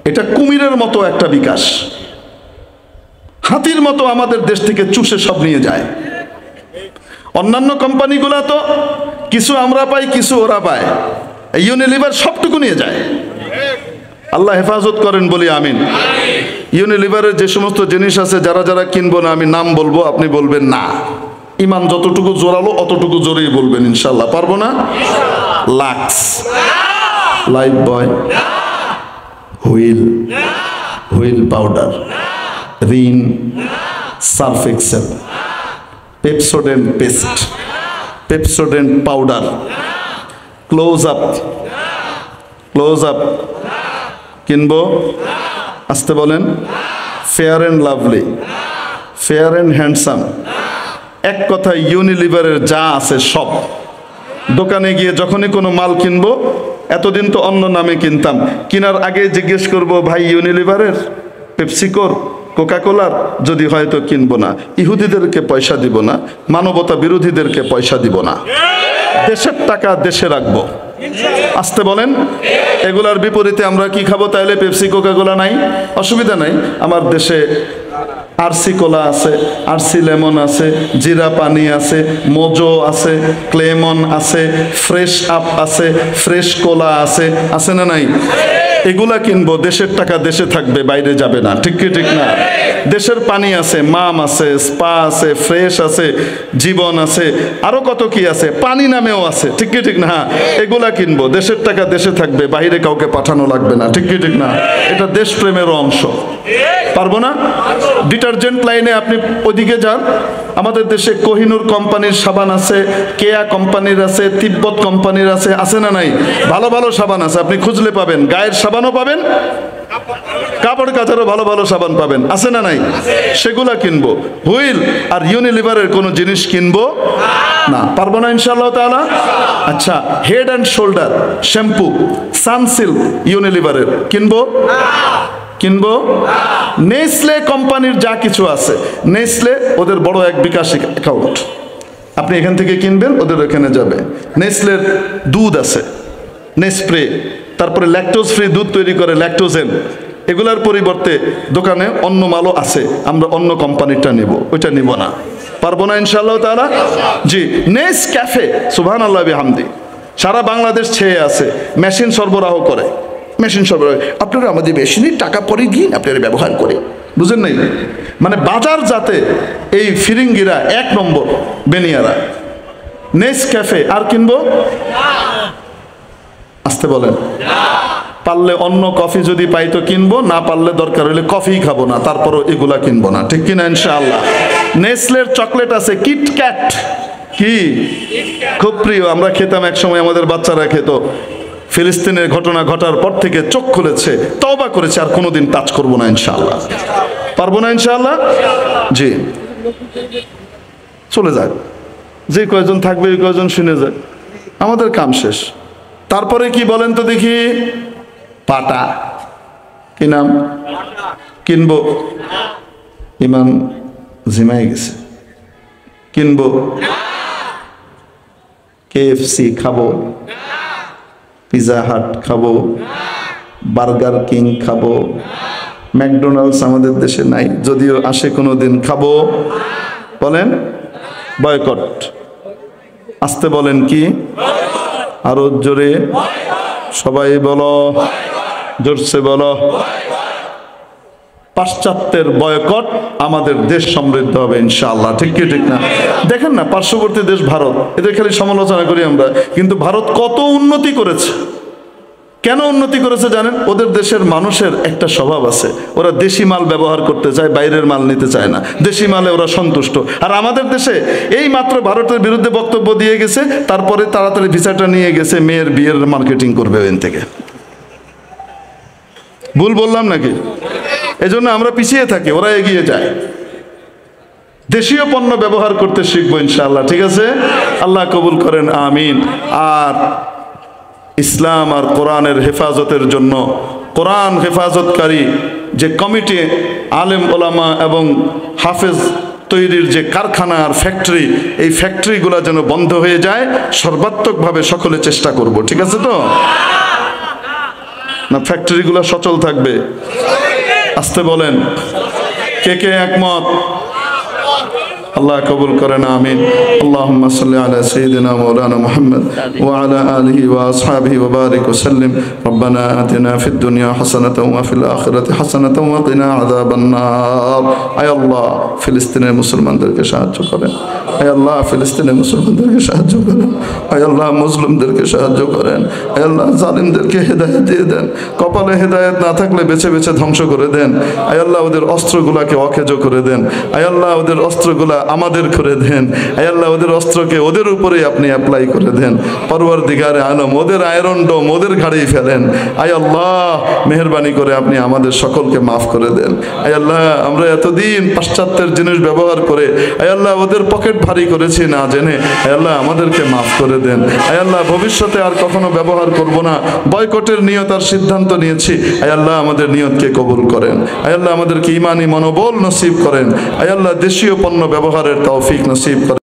এটা কুমিরের মতো একটা বিকাশ, হাতির মতো আমাদের দেশ থেকে চুষে সব নিয়ে যায়। অন্যান্য কোম্পানিগুলা তো কিছু আমরা পাই, কিছু ওরা পায়। ইউনিলিভার সবটুকু নিয়ে যায়। আল্লাহ হেফাজত করেন, বলি আমিন। ইউনিলিভারের যে সমস্ত জিনিস আছে, যারা যারা কিনবো না, আমি নাম বলবো, আপনি বলবেন না। ইমান যতটুকু জোরালো অতটুকু জোরেই বলবেন, ইনশাল্লাহ। পারবো না? Lux, Lifebuoy, Wheel powder, Rin, Surf Excel, Pepsodent paste, Pepsodent powder, Close Up কিনবো? আসতে বলেন। Fair and Lovely, Fair and Handsome, এক কথায় ইউনিলিভারের যা আছে সব। দোকানে গিয়ে যখনই কোনো মাল কিনবো, এতদিন তো অন্য নামে কিনতাম, কেনার আগে জিজ্ঞেস করব ভাই ইউনিলিভারের, পেপসিকোর, কোকা কোলার, যদি হয়তো কিনবো না। ইহুদিদেরকে পয়সা দিব না, মানবতা বিরোধীদেরকে পয়সা দিব না, দেশের টাকা দেশে রাখবো। আসতে বলেন। এগুলার বিপরীতে আমরা কি খাবো তাইলে? পেপসি, কোকা কোলা নাই, অসুবিধা নাই। আমার দেশে আরসি কোলা আছে, আরসি লেমন আছে, জিরা পানি আছে, মোজো আছে, ক্লেমন আছে, ফ্রেশ আপ আছে, ফ্রেশ কোলা আছে, আছে না নাই? এগুলা কিনবো, দেশের টাকা দেশে থাকবে, বাইরে যাবে না, ঠিক কি ঠিক না? দেশের পানি আছে, মাম আছে, স্পা আছে, ফ্রেশ আছে, জীবন আছে, আরো কত কি আছে, পানি নামেও আছে, ঠিক কি ঠিক না? এগুলা কিনবো, দেশের টাকা দেশে থাকবে, বাইরে কাউকে পাঠানো লাগবে না, ঠিক কি ঠিক না? এটা দেশপ্রেমের অংশ। পারবো না? ডিটারজেন্ট লাইনে আপনি ওইদিকে যান, আমাদের দেশে কোহিনুর কোম্পানির সাবান আছে, কেয়া কোম্পানির আছে, তিব্বত কোম্পানির আছে, আছে না নাই? ভালো ভালো সাবান আছে, আপনি খুঁজলে পাবেন। গায়ের সাবানও পাবেন, কাপড় কাচারও ভালো ভালো সাবান পাবেন, আছে না নাই? সেগুলা কিনবো। হুইল আর ইউনিলিভারের কোনো জিনিস কিনবো না। পারবো না ইনশাআল্লাহ তাআলা? আচ্ছা, Head and Shoulders shampoo, Sunsilk ইউনিলিভারের কিনবো? কিনবো? নেসলে কোম্পানির যা কিছু আছে, নেসলে ওদের বড় এক বিকাশ অ্যাকাউন্ট, আপনি এখান থেকে কিনবেন, ওদের ওখানে যাবে। নেসলের দুধ আছে, নেসপ্রে, তারপরে ল্যাকটোজ ফ্রি দুধ তৈরি করে ল্যাকটোজেন, এগুলার পরিবর্তে দোকানে অন্য মালও আছে, আমরা অন্য কোম্পানিটা নেব, ওইটা নিব না। পারবো না ইনশাআল্লাহ তাআলা? জি। নেস ক্যাফে, সুবহানাল্লাহ বিহামদি, সারা বাংলাদেশ ছেয়ে আছে, মেশিন সরবরাহ করে, মেশিন সরবরাহ। আপনারা আমাদের মেশিনের টাকা পরে দিন, আপনারা ব্যবহার করে, বুঝেন নাই? মানে বাজার যাতে এই ফিরিঙ্গিরা এক নম্বর বেনিয়ারা। নেস ক্যাফে আর কিনবো? আসতে বলেন। পারলে অন্য কফি যদি পাই তো কিনবো, না পারলে দরকার হলে কফি খাবো না, তারপরও এগুলা কিনবো না, ঠিক কিনা ইনশাআল্লাহ? নেসলের চকলেট আছে, কিটক্যাট, কি খুব প্রিয়, আমরা খেতাম এক সময়, আমাদের বাচ্চারা খেত। ফিলিস্তিনের ঘটনা ঘটার পর থেকে চোখ খুলেছে, তওবা করেছে, আর কোনোদিন টাচ করবো না ইনশাআল্লাহ। পারবো না ইনশাআল্লাহ? জি। চলে যায়, যে কয়জন থাকবে ওই কয়জন শুনে যায়, আমাদের কাম শেষ। তারপরে কি বলেন তো দেখি? পাটা, কি নাম? কিনবো? ইমাম জিমাই গেছে, কিনবো? KFC খাবো, পিজা হাট খাবো, বার্গার কিং খাবো, ম্যাকডোনাল্ডস আমাদের দেশে নাই, যদিও আসে কোনো দিন, খাবো? বলেন বয়কট। আসতে বলেন কি? আরো জোরে সবাই বলো, জোরসে বলো। পাশ্চাত্যের বয়কট, আমাদের দেশ সমৃদ্ধ হবে ইনশাআল্লাহ, ঠিক কি ঠিক না? দেখেন না, পার্শ্ববর্তী দেশ ভারত, এদের খালি সমালোচনা করি আমরা, কিন্তু ভারত কত উন্নতি করেছে। কেন উন্নতি করেছে জানেন? ওদের দেশের মানুষের একটা স্বভাব আছে, ওরা দেশি মাল ব্যবহার করতে চায়, বাইরের মাল নিতে চায় না, দেশি মালে ওরা সন্তুষ্ট। আর আমাদের দেশে এই মাত্র ভারতের বিরুদ্ধে বক্তব্য দিয়ে গেছে, তারপরে তাড়াতাড়ি ভিসাটা নিয়ে গেছে, মেয়ের বিয়ের মার্কেটিং করবে ওখান থেকে। ভুল বললাম নাকি? এজন্য আমরা পিছিয়ে থাকি, ওরা এগিয়ে যায়। দেশীয় পণ্য ব্যবহার করতে শিখবো ইনশাআল্লাহ, ঠিক আছে? আল্লাহ কবুল করেন, আমিন। আর ইসলাম আর কোরআনের হেফাজতের জন্য কোরআন হেফাজতকারী যে কমিটি, আলেম ওলামা এবং হাফেজ তৈরির যে কারখানা আর ফ্যাক্টরি, এই ফ্যাক্টরিগুলো যেন বন্ধ হয়ে যায়, সর্বাত্মকভাবে সকলে চেষ্টা করব, ঠিক আছে তো? না ফ্যাক্টরিগুলো সচল থাকবে? আসতে বলেন, কে কে একমত? আল্লাহ কবুল করেন, আমিন। আল্লাহুম্মা সাল্লি আলা সাইয়্যিদিনা মাওলানা মুহাম্মদ ওয়া আলা আলিহি ওয়া আসহাবিহি ওয়া বারিক ওয়া সাল্লিম। রব্বানা আতিনা ফিদ দুনিয়া হাসানাতাও ওয়া ফিল আখিরাতি হাসানাতাও ওয়া কিনা আযাবান নার। আয় আল্লাহ, ফিলিস্তিনের মুসলমানদেরকে সাহায্য করেন। আয় আল্লাহ, ফিলিস্তিনের মুসলমানদেরকে সাহায্য করেন। আয় আল্লাহ, মুসলিমদেরকে সাহায্য করেন। আয় আল্লাহ, জালিমদেরকে হেদায়েত দিয়ে দেন। কপালে হেদায়েত না থাকলে বেছে বেছে ধ্বংস করে দেন। আয় আল্লাহ, ওদের অস্ত্রগুলাকে অকেজ করে দেন। আয় আল্লাহ, ওদের অস্ত্রগুলা আমাদের করে দেন। আয় আল্লাহ, ওদের অস্ত্রকে ওদের উপরে আপনি অ্যাপ্লাই করে দেন। পরওয়ারদিগারে আলম, ওদের আয়রন ডোম ওদের ঘাড়েই ফেলেন। আয় আল্লাহ, মেহেরবানি করে আপনি আমাদের সকলকে মাফ করে দেন। আয় আল্লাহ, আমরা এতদিন পাশ্চাত্যের জিনিস ব্যবহার করে আয় আল্লাহ ওদের পকেট ভারী করেছি না জেনে। আয় আল্লাহ, আমাদেরকে মাফ করে দেন। আয় আল্লাহ, ভবিষ্যতে আর কখনো ব্যবহার করব না, বয়কটের নিয়ত আর সিদ্ধান্ত নিয়েছি। আয় আল্লাহ, আমাদের নিয়তকে কবুল করেন। আয় আল্লাহ, আমাদেরকে ঈমানি মনোবল নসিব করেন। আয় আল্লাহ, দেশীয় পণ্য ব্যবহারের তৌফিক নসিব করেন।